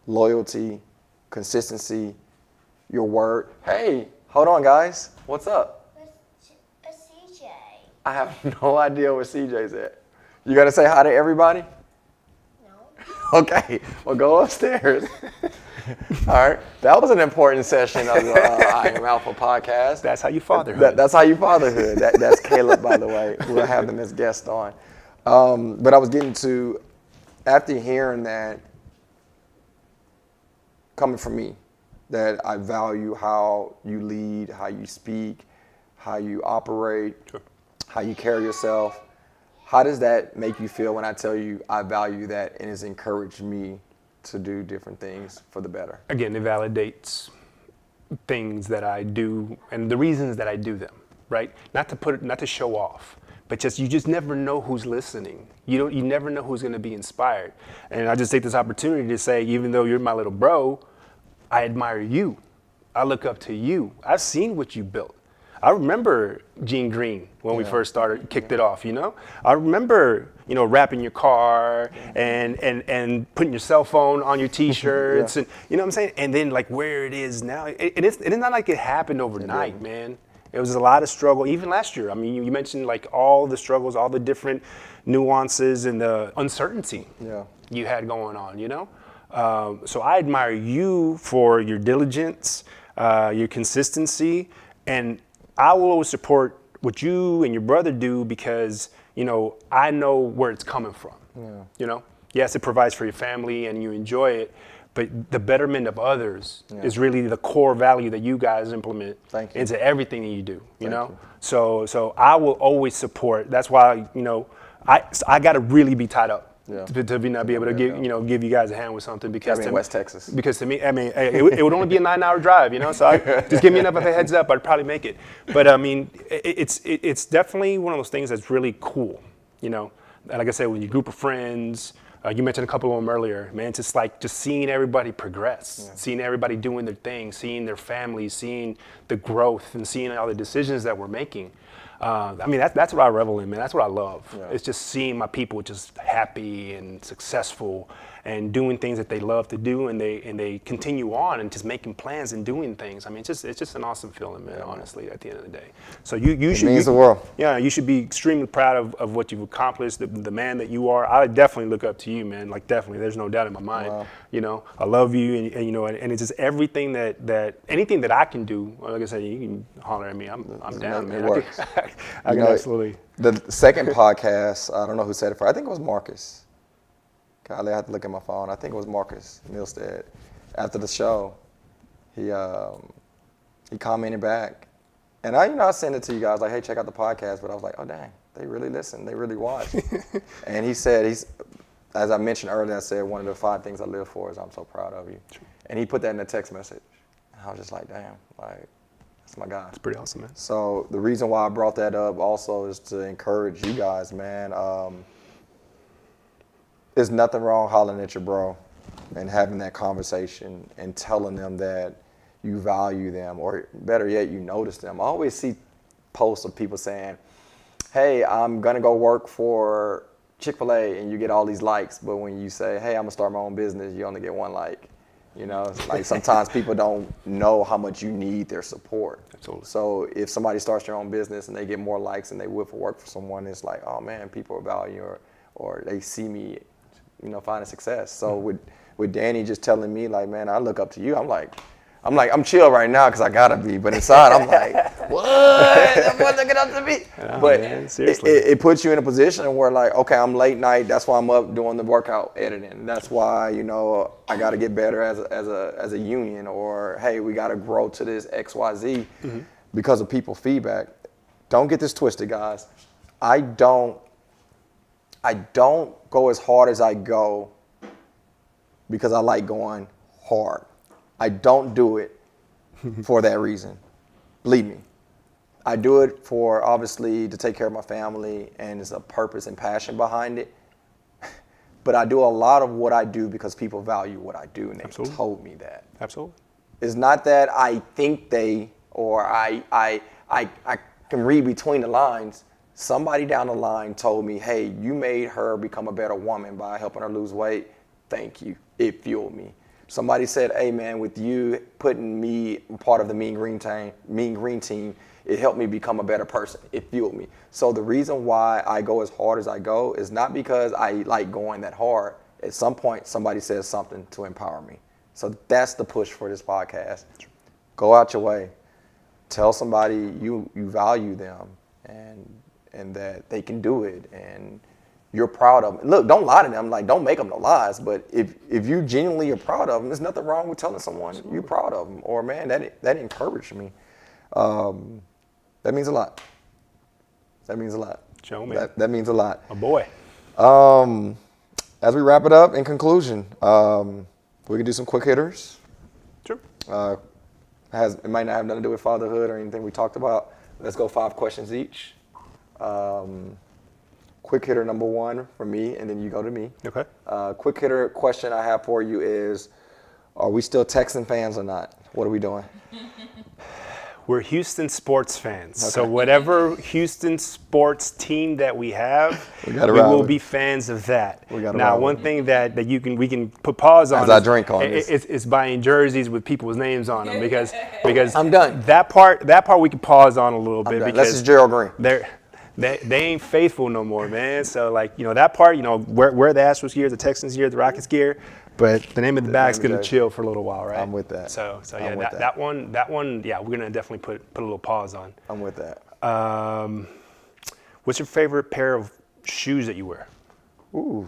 loyalty, consistency, your word. Hey, hold on, guys. What's up? Where's CJ? I have no idea where CJ's at. You got to say hi to everybody? No. Okay, well, go upstairs. All right, that was an important session of the I Am Alpha podcast. That's how you fatherhood. That's how you fatherhood. That's Caleb, by the way. We'll have them as guests on. But I was getting to, after hearing that, coming from me, that I value how you lead, how you speak, how you operate, sure, how you carry yourself. How does that make you feel when I tell you I value that and it's encouraged me to do different things for the better? Again, it validates things that I do and the reasons that I do them, right? Not to show off, but you just never know who's listening. You never know who's going to be inspired. And I just take this opportunity to say, even though you're my little bro, I admire you. I look up to you. I've seen what you built. I remember Gene Green when we first kicked it off, you know? I remember, wrapping your car and putting your cell phone on your t-shirts and, you know what I'm saying? And then like where it is now, it's not like it happened overnight, man. It was a lot of struggle, even last year. I mean, you mentioned like all the struggles, all the different nuances and the uncertainty you had going on, you know? So I admire you for your diligence, your consistency, and I will always support what you and your brother do because, you know, I know where it's coming from. You know, yes, it provides for your family and you enjoy it, but the betterment of others is really the core value that you guys implement into everything that you do. You know, so I will always support. That's why, you know, I got to really be tied up. To not be able to give you guys a hand with something because in West Texas. Because to me, I mean, it would only be a 9-hour drive, you know. So just give me enough of a heads up, I'd probably make it. But I mean, it's definitely one of those things that's really cool, you know. And like I said, with your group of friends, you mentioned a couple of them earlier, man. Just seeing everybody progress, seeing everybody doing their thing, seeing their families, seeing the growth, and seeing all the decisions that we're making. I mean, that's what I revel in, man. That's what I love. It's just seeing my people just happy and successful and doing things that they love to do, and they continue on and just making plans and doing things. I mean, it's just an awesome feeling, man. Honestly, at the end of the day, so you should means the world. Yeah, you should be extremely proud of what you've accomplished, the man that you are. I definitely look up to you, man. Like definitely, there's no doubt in my mind. Wow. You know, I love you, and you know, and it's just everything that anything that I can do. Like I said, you can holler at me. I'm down, man. It works. I can absolutely. The second podcast, I don't know who said it first. I think it was Marcus. Golly, I have to look at my phone. I think it was Marcus Milstead. After the show, he commented back, and I sent it to you guys like, hey, check out the podcast. But I was like, oh dang, they really listen, they really watch. And he said, as I mentioned earlier, I said one of the 5 things I live for is I'm so proud of you. True. And he put that in a text message. And I was just like, damn, like that's my guy. It's pretty awesome, man. So the reason why I brought that up also is to encourage you guys, man. There's nothing wrong hollering at your bro and having that conversation and telling them that you value them, or better yet, you notice them. I always see posts of people saying, hey, I'm gonna go work for Chick-fil-A, and you get all these likes, but when you say, hey, I'm gonna start my own business, you only get 1 like. You know, it's like sometimes people don't know how much you need their support. Absolutely. So if somebody starts their own business and they get more likes than they would for work for someone, it's like, oh man, people value or they see me, you know, finding success. So with Danny just telling me like, man, I look up to you. I'm chill right now because I gotta be, but inside I'm like, what? Everyone's looking up to me. Oh, but man, seriously, it puts you in a position where like, okay, I'm late night. That's why I'm up doing the workout editing. That's why, you know, I gotta get better as a union, or hey, we gotta grow to this XYZ because of people feedback. Don't get this twisted, guys. I don't go as hard as I go because I like going hard. I don't do it for that reason. Believe me. I do it for, obviously, to take care of my family, and there's a purpose and passion behind it. But I do a lot of what I do because people value what I do, and they told me that. Absolutely. It's not that I think or I can read between the lines. Somebody down the line told me, hey, you made her become a better woman by helping her lose weight. Thank you. It fueled me. Somebody said, hey man, with you putting me part of the Mean Green team, it helped me become a better person. It fueled me. So the reason why I go as hard as I go is not because I like going that hard. At some point, somebody says something to empower me. So that's the push for this podcast. Go out your way. Tell somebody you value them and that they can do it, and you're proud of them. Look, don't lie to them. Like, don't make them no lies. But if you genuinely are proud of them, there's nothing wrong with telling someone you're proud of them. Or man, that encouraged me. That means a lot. That means a lot. Show me. That means a lot. My boy. As we wrap it up, in conclusion, we can do some quick hitters. Sure. It might not have nothing to do with fatherhood or anything we talked about. Let's go 5 questions each. Quick hitter number 1 for me, and then you go to me. Okay. Quick hitter question I have for you is, are we still Texan fans or not? What are we doing? We're Houston sports fans. So Okay. whatever Houston sports team that we have, We we gotta ride will with be fans of that. We gotta Now, ride one with thing that we can put pause on As I drink on this. is buying jerseys with people's names on them because I'm done. That part we can pause on a little bit done. because That's just Gerald Green. they ain't faithful no more, man. So like, you know, that part, you know, wear the Astros gear, the Texans gear, the Rockets gear, but the name of the bag's name of gonna the- chill for a little while, right? I'm with that. So yeah, I'm with that one, yeah, we're gonna definitely put a little pause on. I'm with that. What's your favorite pair of shoes that you wear? Ooh,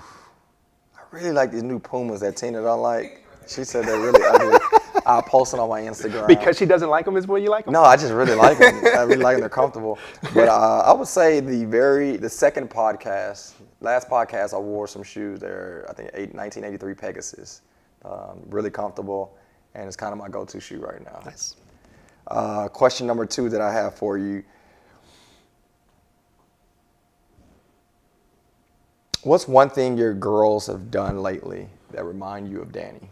I really like these new Pumas that Tina don't like. She said they're really ugly. I'll post it on my Instagram. Because she doesn't like them is what you like them? No, I just really like them. I really like them. They're comfortable. But I would say the second podcast, last podcast, I wore some shoes. They're, I think, 1983 Pegasus. Really comfortable, and it's kind of my go-to shoe right now. Nice. Question number 2 that I have for you. What's one thing your girls have done lately that remind you of Danny?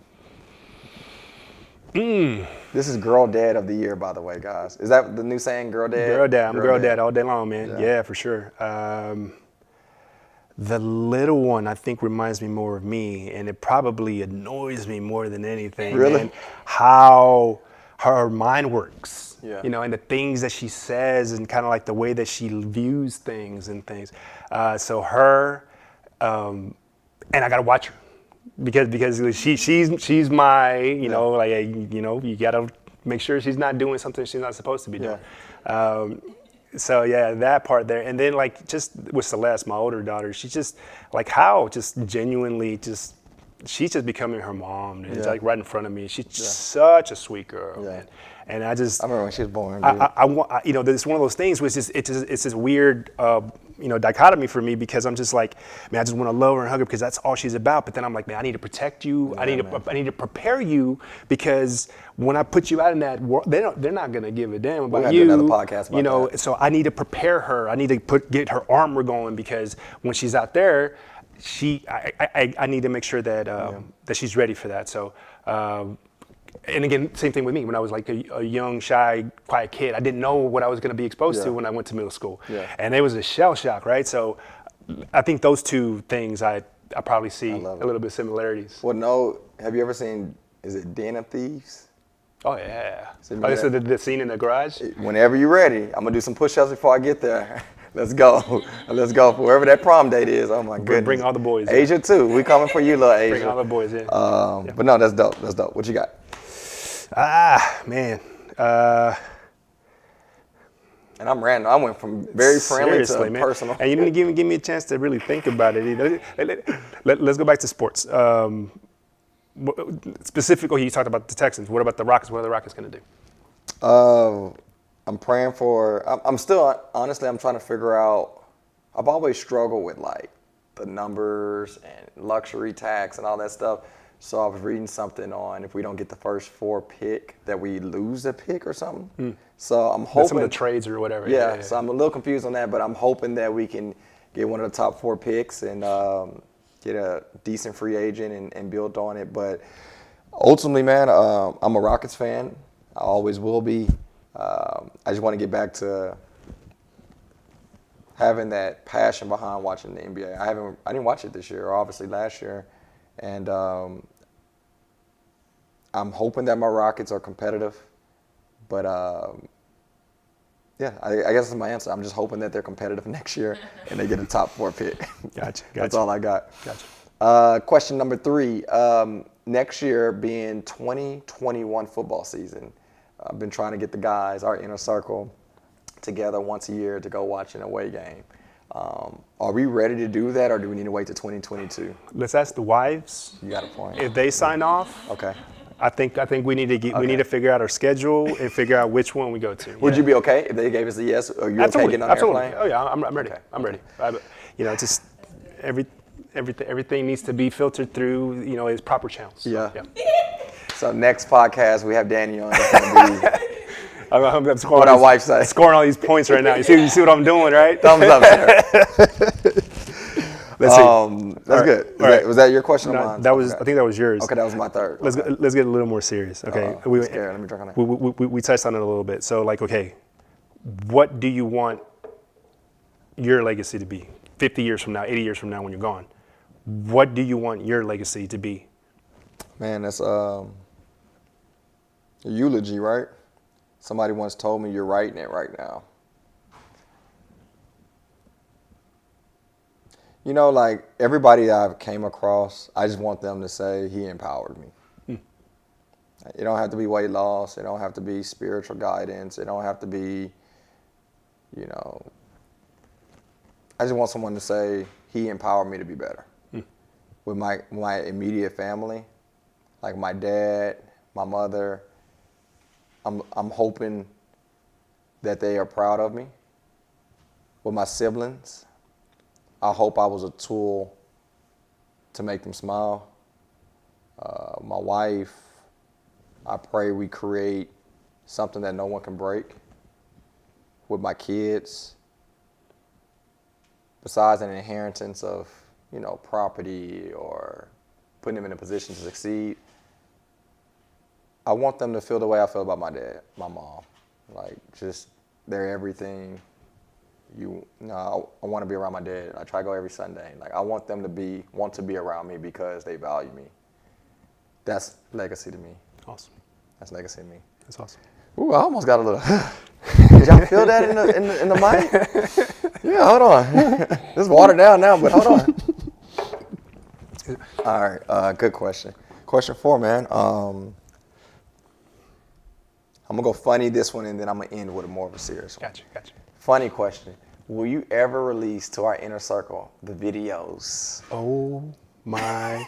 This is Girl Dad of the Year, by the way, guys. Is that the new saying, Girl Dad? Girl dad. I'm girl dad all day long, man. Yeah. Yeah, for sure. The little one, I think, reminds me more of me, and it probably annoys me more than anything. Really? Man, how her mind works. Yeah. You know, and the things that she says, and kind of like the way that she views things and things. So her, and I gotta watch her. Because she's my, you know, like, you know, you gotta make sure she's not doing something she's not supposed to be doing. So yeah, that part there, and then like just with Celeste, my older daughter, she's just like how just genuinely she's just becoming her mom. And it's like right in front of me. She's such a sweet girl, man. And I remember when she was born. I want, you know, it's one of those things which is it's this weird, you know, dichotomy for me because I'm just like, man, I just want to love her and hug her because that's all she's about. But then I'm like, man, I need to protect you. I need to prepare you because when I put you out in that world, they're not gonna give a damn about you. Do another podcast about you know, that. so I need to prepare her. I need to get her armor going because when she's out there, I need to make sure that that she's ready for that. So. And again, same thing with me. When I was like a young, shy, quiet kid, I didn't know what I was going to be exposed to when I went to middle school. Yeah. And it was a shell shock, right? So I think those two things I probably see a little bit similarities. Well, no, have you ever seen, is it Den of Thieves? Oh, yeah. So Oh, so the scene in the garage? Whenever you're ready, I'm going to do some push-ups before I get there. Let's go. Let's go. For wherever that prom date is. Oh, my goodness. Bring all the boys in. Asia, too. We coming for you, little Asia. Bring all the boys in. But no, that's dope. That's dope. What you got? Man. And I'm random. I went from very friendly to man. personal. And you didn't give me a chance to really think about it either. Let's go back to sports. Specifically, you talked about the Texans. What about the Rockets? What are the Rockets going to do? I'm praying for. I'm still honestly. I'm trying to figure out. I've always struggled with like the numbers and luxury tax and all that stuff. So I was reading something on if we don't get the first 4 pick that we lose a pick or something. So I'm hoping some of the trades or whatever. Yeah. So I'm a little confused on that, but I'm hoping that we can get one of the top 4 picks and get a decent free agent and build on it. But ultimately, man, I'm a Rockets fan. I always will be. I just want to get back to having that passion behind watching the NBA. I didn't watch it this year, or obviously last year, and I'm hoping that my Rockets are competitive. But yeah, I guess that's my answer. I'm just hoping that they're competitive next year and they get a top 4 pick. Gotcha. That's all I got. Gotcha. Question number 3. Next year being 2021 football season, I've been trying to get the guys, our inner circle, together once a year to go watch an away game. Are we ready to do that, or do we need to wait to 2022? Let's ask the wives. You got a point. If they sign off, Okay. I think we need to we need to figure out our schedule and figure out which one we go to. Would you be okay if they gave us a yes? Are you okay getting on the Absolutely. airplane? Oh yeah, I'm ready. Okay. I'm ready. You know, just everything needs to be filtered through, you know, its proper channels. Yeah. So next podcast we have Danny on. It's gonna be I'm scoring what our wife says. Scoring all these points right now. You see what I'm doing, right? Thumbs up, sir. Let's see. That's All good. all right. Was that your question or No, mine? that was. Okay. I think that was yours. Okay, that was my third. Let's Okay. let's get a little more serious. Okay. I'm scared. Let me drink on that. We touched on it a little bit. So like, okay, what do you want your legacy to be? 50 years from now, 80 years from now, when you're gone, what do you want your legacy to be? Man, that's a eulogy, right? Somebody once told me you're writing it right now. You know, like everybody that I've came across, I just want them to say he empowered me. It don't have to be weight loss. It don't have to be spiritual guidance. It don't have to be, you know, I just want someone to say he empowered me to be better. With my immediate family, like my dad, my mother, I'm hoping that they are proud of me. With my siblings, I hope I was a tool to make them smile. My wife, I pray we create something that no one can break. With my kids, besides an inheritance of, you know, property or putting them in a position to succeed, I want them to feel the way I feel about my dad, my mom. Like, just, they're everything. I want to be around my dad. I try to go every Sunday. Like, I want them to want to be around me because they value me. That's legacy to me. Awesome. That's legacy to me. That's awesome. Ooh, I almost got a little. Did y'all feel that in the mic? Yeah, hold on. This is watered down now, but hold on. All right, good question. Question 4, man. I'm gonna go funny this one, and then I'm gonna end with a more of a serious one. Gotcha. Funny question. Will you ever release to our inner circle the videos? Oh my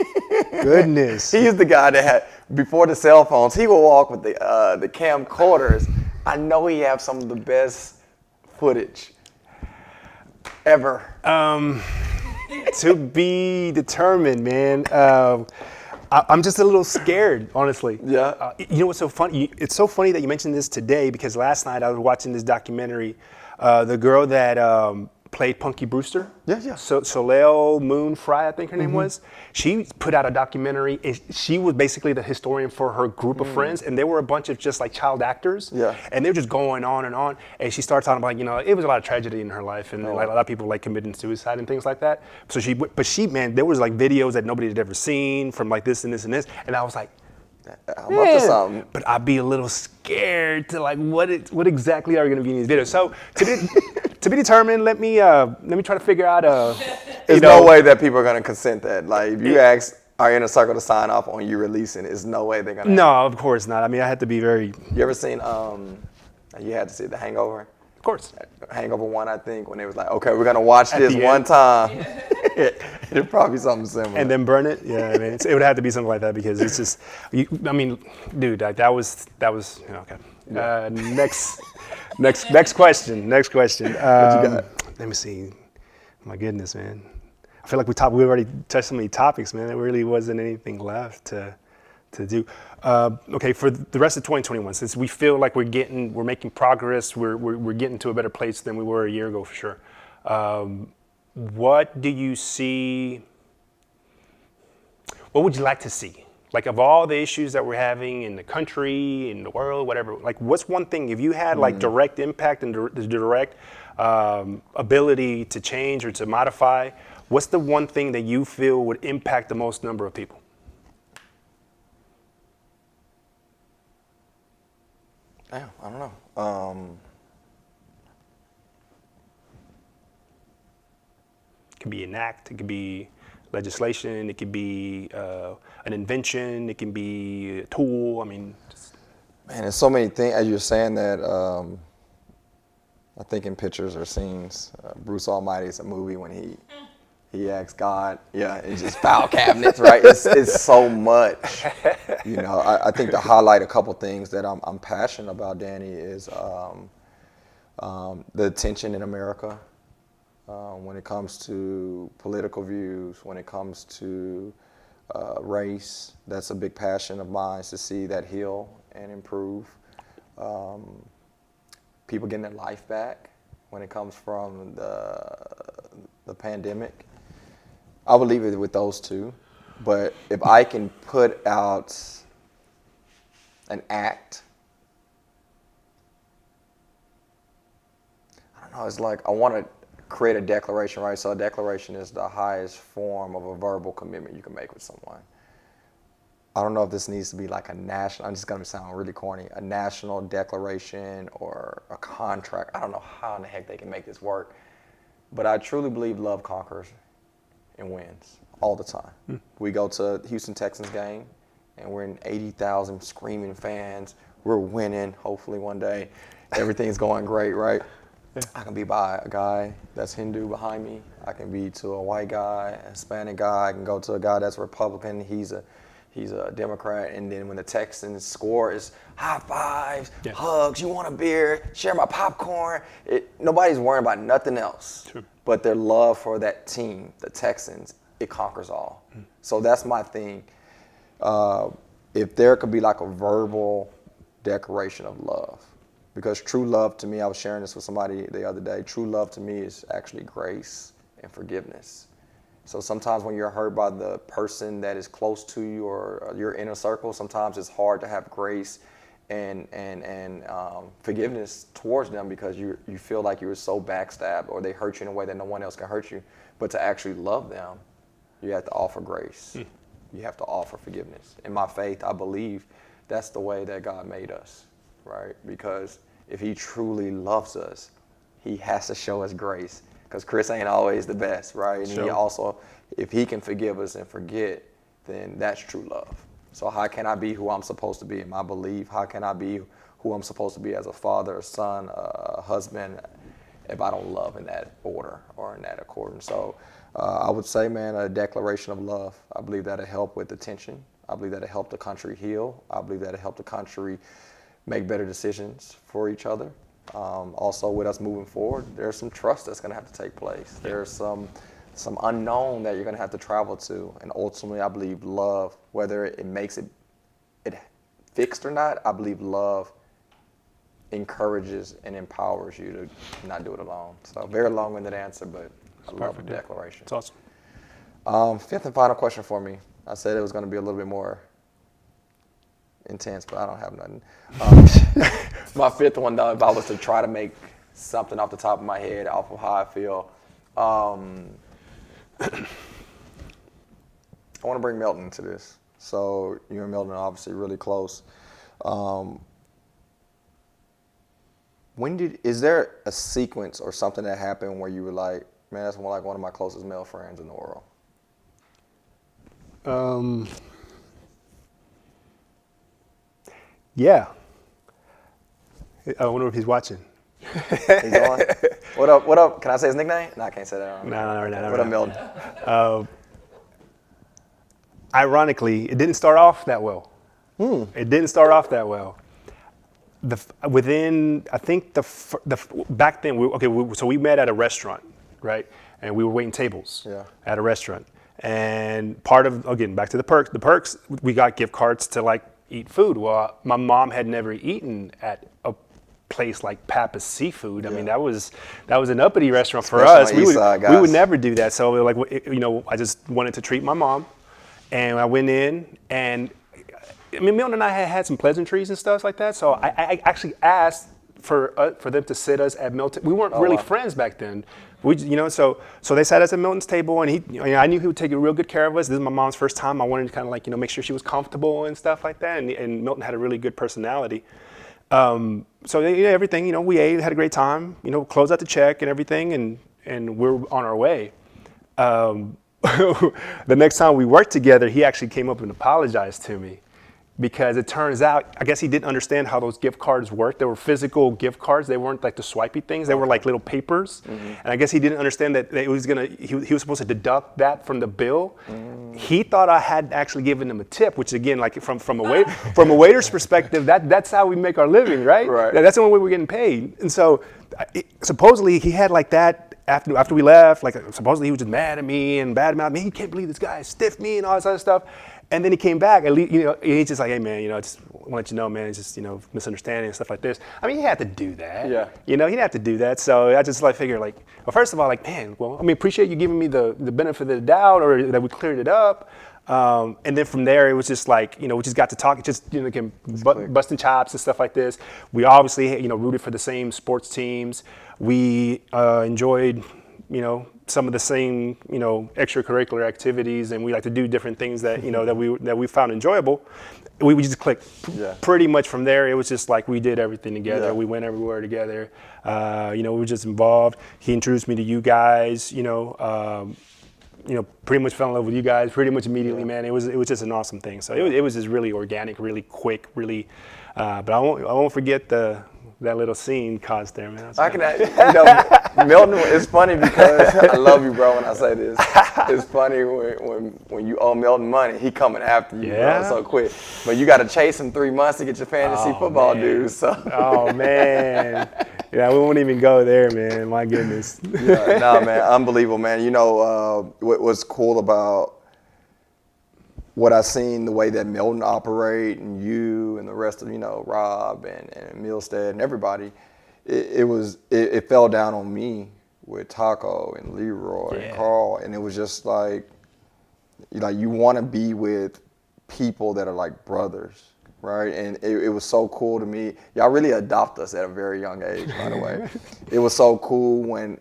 goodness. He's the guy that had, before the cell phones, he would walk with the camcorders. I know he have some of the best footage ever. To be determined, man. I'm just a little scared, honestly. Yeah. You know what's so funny? It's so funny that you mentioned this today because last night I was watching this documentary. The girl that played Punky Brewster. Yeah. So Soleil Moon Frye, I think her name was. She put out a documentary. And she was basically the historian for her group of friends, and they were a bunch of just like child actors. Yeah. And they were just going on and on. And she started talking about, you know, it was a lot of tragedy in her life, and like a lot of people like committing suicide and things like that. So man, there was like videos that nobody had ever seen from like this and this and this, and I was like, I'm up to something. but I'd be a little scared to like what exactly are going to be in these videos. So to be determined, let me try to figure out. There's no way that people are gonna consent that. Like if you ask our inner circle to sign off on you releasing, there's no way they're gonna. No, of course not. I mean, I had to be very. You ever seen? You had to see The Hangover. Of course. Hangover 1, I think, when they was like, okay, we're gonna watch At this the one end. time. It'll probably be something similar. And then burn it. Yeah, I mean, it would have to be something like that because it's just. I mean, dude, like, that was okay. Yeah. Next question. Next question. What you got? Let me see. My goodness, man. I feel like we already touched so many topics, man. There really wasn't anything left to do. Okay, for the rest of 2021, since we feel like we're making progress, we're getting to a better place than we were a year ago for sure. What do you see? What would you like to see? Like, of all the issues that we're having in the country, in the world, whatever, like, what's one thing, if you had like direct impact and direct ability to change or to modify, what's the one thing that you feel would impact the most number of people? Damn, I don't know. It could be an act, it could be legislation, it could be an invention, it can be a tool. I mean, Man, there's so many things, as you're saying that, I think in pictures or scenes, Bruce Almighty's a movie when he asks God, it's just file cabinets, right? It's so much. You know, I think to highlight a couple things that I'm passionate about, Danny, is the tension in America when it comes to political views, when it comes to race. That's a big passion of mine, to see that heal and improve. People getting their life back when it comes from the pandemic. I would leave it with those two. But if I can put out an act, I don't know, it's like I want to create a declaration, right? So a declaration is the highest form of a verbal commitment you can make with someone. I don't know if this needs to be like a national, I'm just going to sound really corny, a national declaration or a contract. I don't know how in the heck they can make this work. But I truly believe love conquers and wins all the time. We go to a Houston Texans game and we're in 80,000 screaming fans. We're winning, hopefully one day. Everything's going great, right? Yeah. I can be by a guy that's Hindu behind me. I can be to a white guy, a Hispanic guy. I can go to a guy that's Republican. He's a Democrat. And then when the Texans score, it's high fives, hugs, you want a beer, share my popcorn. Nobody's worrying about nothing else. True. But their love for that team, the Texans, it conquers all. So that's my thing. If there could be like a verbal declaration of love, because true love to me, I was sharing this with somebody the other day, true love to me is actually grace and forgiveness. So sometimes when you're hurt by the person that is close to you or your inner circle, sometimes it's hard to have grace and forgiveness towards them because you feel like you were so backstabbed or they hurt you in a way that no one else can hurt you. But to actually love them, you have to offer grace. You have to offer forgiveness. In my faith, I believe that's the way that God made us, right? Because if he truly loves us, he has to show us grace. Because Chris ain't always the best, right? And he also, if he can forgive us and forget, then that's true love. So how can I be who I'm supposed to be in my belief? How can I be who I'm supposed to be as a father, a son, a husband, if I don't love in that order or in that accordance? So I would say, man, a declaration of love. I believe that'll help with the tension. I believe that'll help the country heal. I believe that'll help the country make better decisions for each other. Also, with us moving forward, there's some trust that's going to have to take place. There's some unknown that you're going to have to travel to. And ultimately, I believe love, whether it makes it fixed or not, I believe love encourages and empowers you to not do it alone. So very long-winded answer, but I love the declaration. It's awesome. Fifth and final question for me. I said it was going to be a little bit more intense, but I don't have nothing. My fifth one, though, if I was to try to make something off the top of my head, off of how I feel, I want to bring Melton into this. So you and Melton are obviously really close. Is there a sequence or something that happened where you were like, man, that's one of my closest male friends in the world? Yeah. I wonder if he's watching. He's on? What up? What up? Can I say his nickname? No, I can't say that. No. What up, Milton? Ironically, it didn't start off that well. It didn't start off that well. Back then, so we met at a restaurant, right? And we were waiting tables at a restaurant. And part of, again, back to the perks, we got gift cards to like eat food. Well, my mom had never eaten at a place like Pappas Seafood. I mean, that was an uppity restaurant for us. We would never do that. So like, I just wanted to treat my mom, and I went in, and I mean, Milton and I had some pleasantries and stuff like that. So I actually asked for them to sit us at Milton. We weren't really friends back then. So they sat us at Milton's table, and I knew he would take real good care of us. This is my mom's first time. I wanted to kind of like, make sure she was comfortable and stuff like that. And Milton had a really good personality. So everything, we ate, had a great time, closed out the check and everything, and we're on our way. The next time we worked together, he actually came up and apologized to me. Because it turns out, I guess he didn't understand how those gift cards worked. They were physical gift cards. They weren't like the swipey things. They were like little papers. And I guess he didn't understand that he was supposed to deduct that from the bill. He thought I had actually given him a tip, which again, like from a waiter's perspective, that's how we make our living, right? That's the only way we're getting paid. And so supposedly he had like that after we left, like supposedly he was just mad at me and bad about me. He can't believe this guy stiffed me and all this other stuff. And then he came back, and he's just like, hey man, I just want to let you know, man, it's just misunderstanding and stuff like this. I mean, he had to do that. Yeah. He didn't have to do that. So I just figured well, first of all, man, appreciate you giving me the benefit of the doubt, or that we cleared it up. And then from there, it was just we just got to talk, busting chops and stuff like this. We obviously, rooted for the same sports teams. We enjoyed, some of the same, extracurricular activities, and we like to do different things that, that we found enjoyable. We just clicked. Yeah. Pretty much from there, it was just we did everything together. Yeah. We went everywhere together. We were just involved. He introduced me to you guys, pretty much fell in love with you guys pretty much immediately, man. It was just an awesome thing. So it was just really organic, really quick, really. But I won't forget that little scene caused there, man. Milton, it's funny because I love you, bro, when I say this. It's funny when you owe Milton money, he coming after you, bro, so quick. But you got to chase him 3 months to get your fantasy football dues. So. Oh, man. Yeah, we won't even go there, man. My goodness. Yeah, man, unbelievable, man. What's cool about what I seen, the way that Milton operate, and you and the rest of, Rob and Milstead and everybody, it fell down on me with Taco and Leroy and Carl, and it was just you want to be with people that are like brothers, right? And it was so cool to me. Y'all really adopt us at a very young age, by the way. It was so cool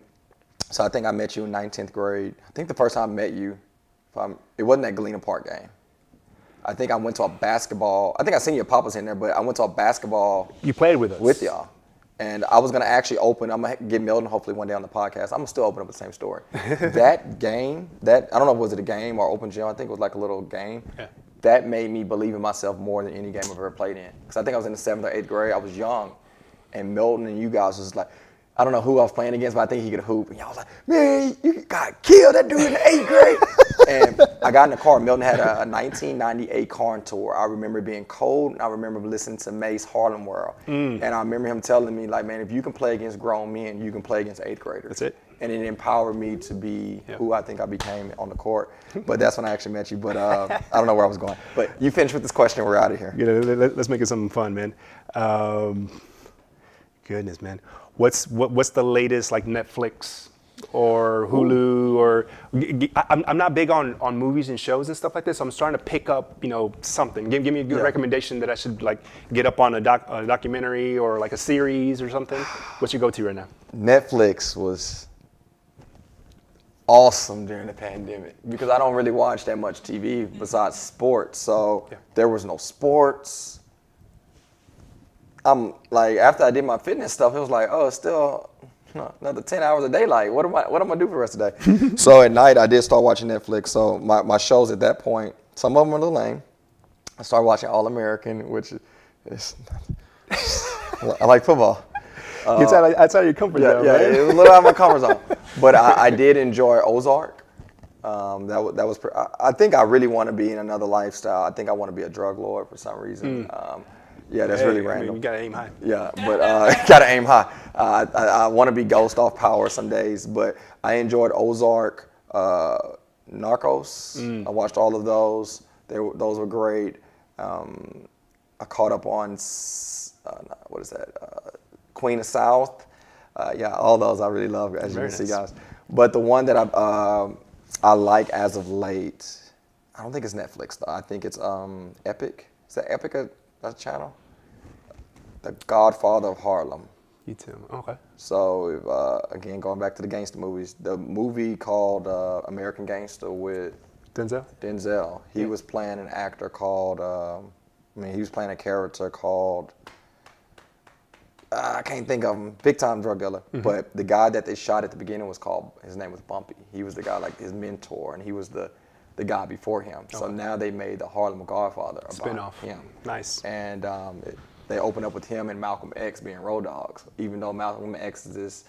so I think I met you in 9th, 10th grade. I think the first time I met you, it wasn't that Galena Park game. I think I went to a basketball. I think I seen your papa's in there, but I went to a basketball. You played with us. With y'all. And I was going to actually I'm going to get Milton hopefully one day on the podcast. I'm going to still open up the same story. That game, I don't know if was it a game or open gym. I think it was like a little game. Yeah. That made me believe in myself more than any game I've ever played in. Because I think I was in the 7th or 8th grade. I was young. And Milton and you guys was like, I don't know who I was playing against, but I think he could hoop. And y'all was like, man, you got killed that dude in the 8th grade. And I got in the car. Milton had a 1998 car tour. I remember being cold, and I remember listening to Mace Harlem World. And I remember him telling me, man, if you can play against grown men, you can play against 8th graders. That's it. And it empowered me to be who I think I became on the court. But that's when I actually met you. But I don't know where I was going. But you finish with this question, and we're out of here. Let's make it something fun, man. Goodness, man. What's the latest Netflix or Hulu or I'm not big on movies and shows and stuff like this. So I'm starting to pick up something. Give me a good recommendation that I should get up on a documentary or a series or something. What's your go-to right now? Netflix was awesome during the pandemic because I don't really watch that much TV besides sports. So there was no sports. I'm after I did my fitness stuff, it was it's still another 10 hours a day. What am I gonna do for the rest of the day? So at night I did start watching Netflix. So my shows at that point, some of them are a little lame. I started watching All American, which is I like football. It's outside your comfort zone. Yeah, it was a little out of my comfort zone. But I did enjoy Ozark. I think I really want to be in another lifestyle. I think I want to be a drug lord for some reason. That's really random. You gotta aim high. Yeah, but gotta aim high. I want to be ghost off power some days, but I enjoyed Ozark, Narcos. I watched all of those. Those were great. I caught up on what is that? Queen of South. All those I really love, as you can see, guys. But the one that I like as of late, I don't think it's Netflix though. I think it's Epic. Is that Epic a channel? The Godfather of Harlem. You too. Okay. So again, going back to the gangster movies, the movie called American Gangster with Denzel. He was playing an actor called. He was playing a character called. I can't think of him. Big time drug dealer. But the guy that they shot at the beginning his name was Bumpy. He was the guy his mentor, and he was the guy before him. So now they made the Harlem Godfather about spin-off. Him. Nice. And they open up with him and Malcolm X being road dogs. Even though Malcolm X is this,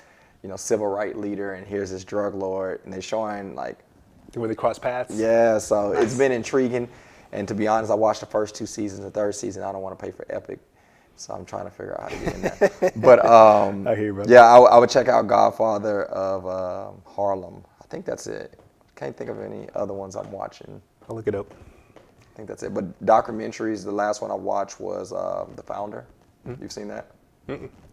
civil rights leader, and here's this drug lord, and they're showing where they cross paths. Yeah, so It's been intriguing. And to be honest, I watched the first 2 seasons. The 3rd season, I don't want to pay for Epic. So I'm trying to figure out how to get in that. But I hear you, brother. Yeah, I would check out Godfather of Harlem. I think that's it. Can't think of any other ones I'm watching. I'll look it up. think that's it. But documentaries, the last one I watched was The Founder. You've seen that?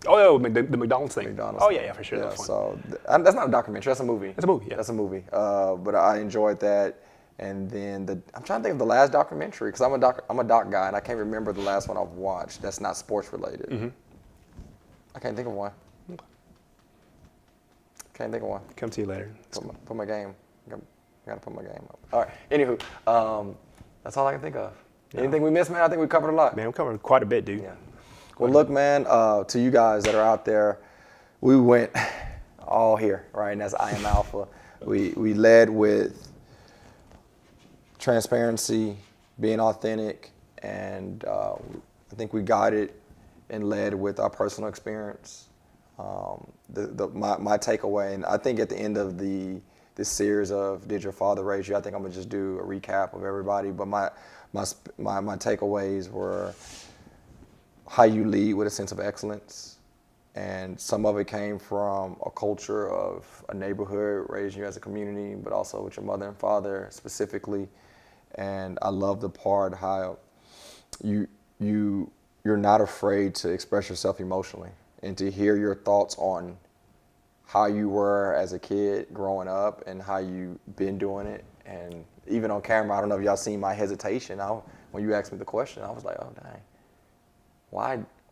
Oh, the McDonald's thing. McDonald's Oh thing. yeah, for sure. Yeah, That's fun. so that's not a documentary. That's a movie. That's a movie, yeah. That's a movie. But I enjoyed that. And then I'm trying to think of the last documentary because I'm a doc guy and I can't remember the last one I've watched that's not sports related. I can't think of one. Can't think of one. Come to you later. Put my game. Gotta put my game up. All right. Anywho, that's all I can think of. Anything we missed, man? I think we covered a lot. Man, we covered quite a bit, dude. Yeah. Well, look, man. To you guys that are out there, we went all here, right? And that's I Am Alpha. We led with transparency, being authentic, and I think we guided and led with our personal experience. My takeaway, and I think at the end of this series of Did Your Father Raise You, I think I'm gonna just do a recap of everybody. But my takeaways were how you lead with a sense of excellence, and some of it came from a culture of a neighborhood raising you as a community, but also with your mother and father specifically. And I love the part how you're not afraid to express yourself emotionally and to hear your thoughts on how you were as a kid growing up and how you've been doing it. And even on camera, I don't know if y'all seen my hesitation. When you asked me the question, I was like, oh, dang.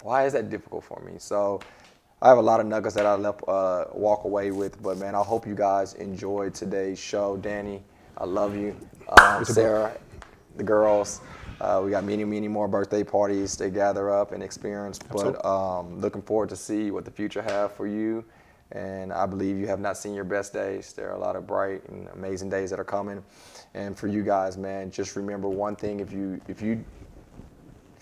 Why is that difficult for me? So I have a lot of nuggets that I walk away with. But, man, I hope you guys enjoyed today's show. Danny, I love you. Sarah, the girls. We got many more birthday parties to gather up and experience. Absolutely. But looking forward to see what the future have for you. And I believe you have not seen your best days. There are a lot of bright and amazing days that are coming. And for you guys, man, just remember one thing. If you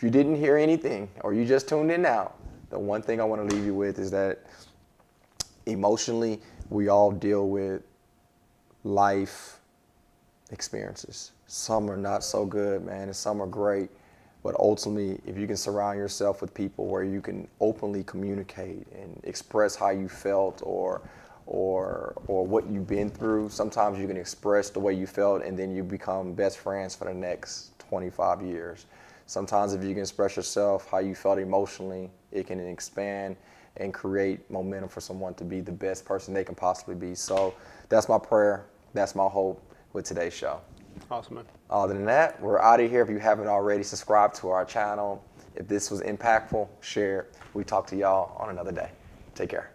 didn't hear anything or you just tuned in now, the one thing I want to leave you with is that emotionally, we all deal with life experiences. Some are not so good, man, and some are great. But ultimately, if you can surround yourself with people where you can openly communicate and express how you felt or what you've been through, sometimes you can express the way you felt and then you become best friends for the next 25 years. Sometimes if you can express yourself how you felt emotionally, it can expand and create momentum for someone to be the best person they can possibly be. So that's my prayer. That's my hope with today's show. Awesome, man. Other than that, we're out of here. If you haven't already, subscribe to our channel. If this was impactful, share it. We talk to y'all on another day. Take care.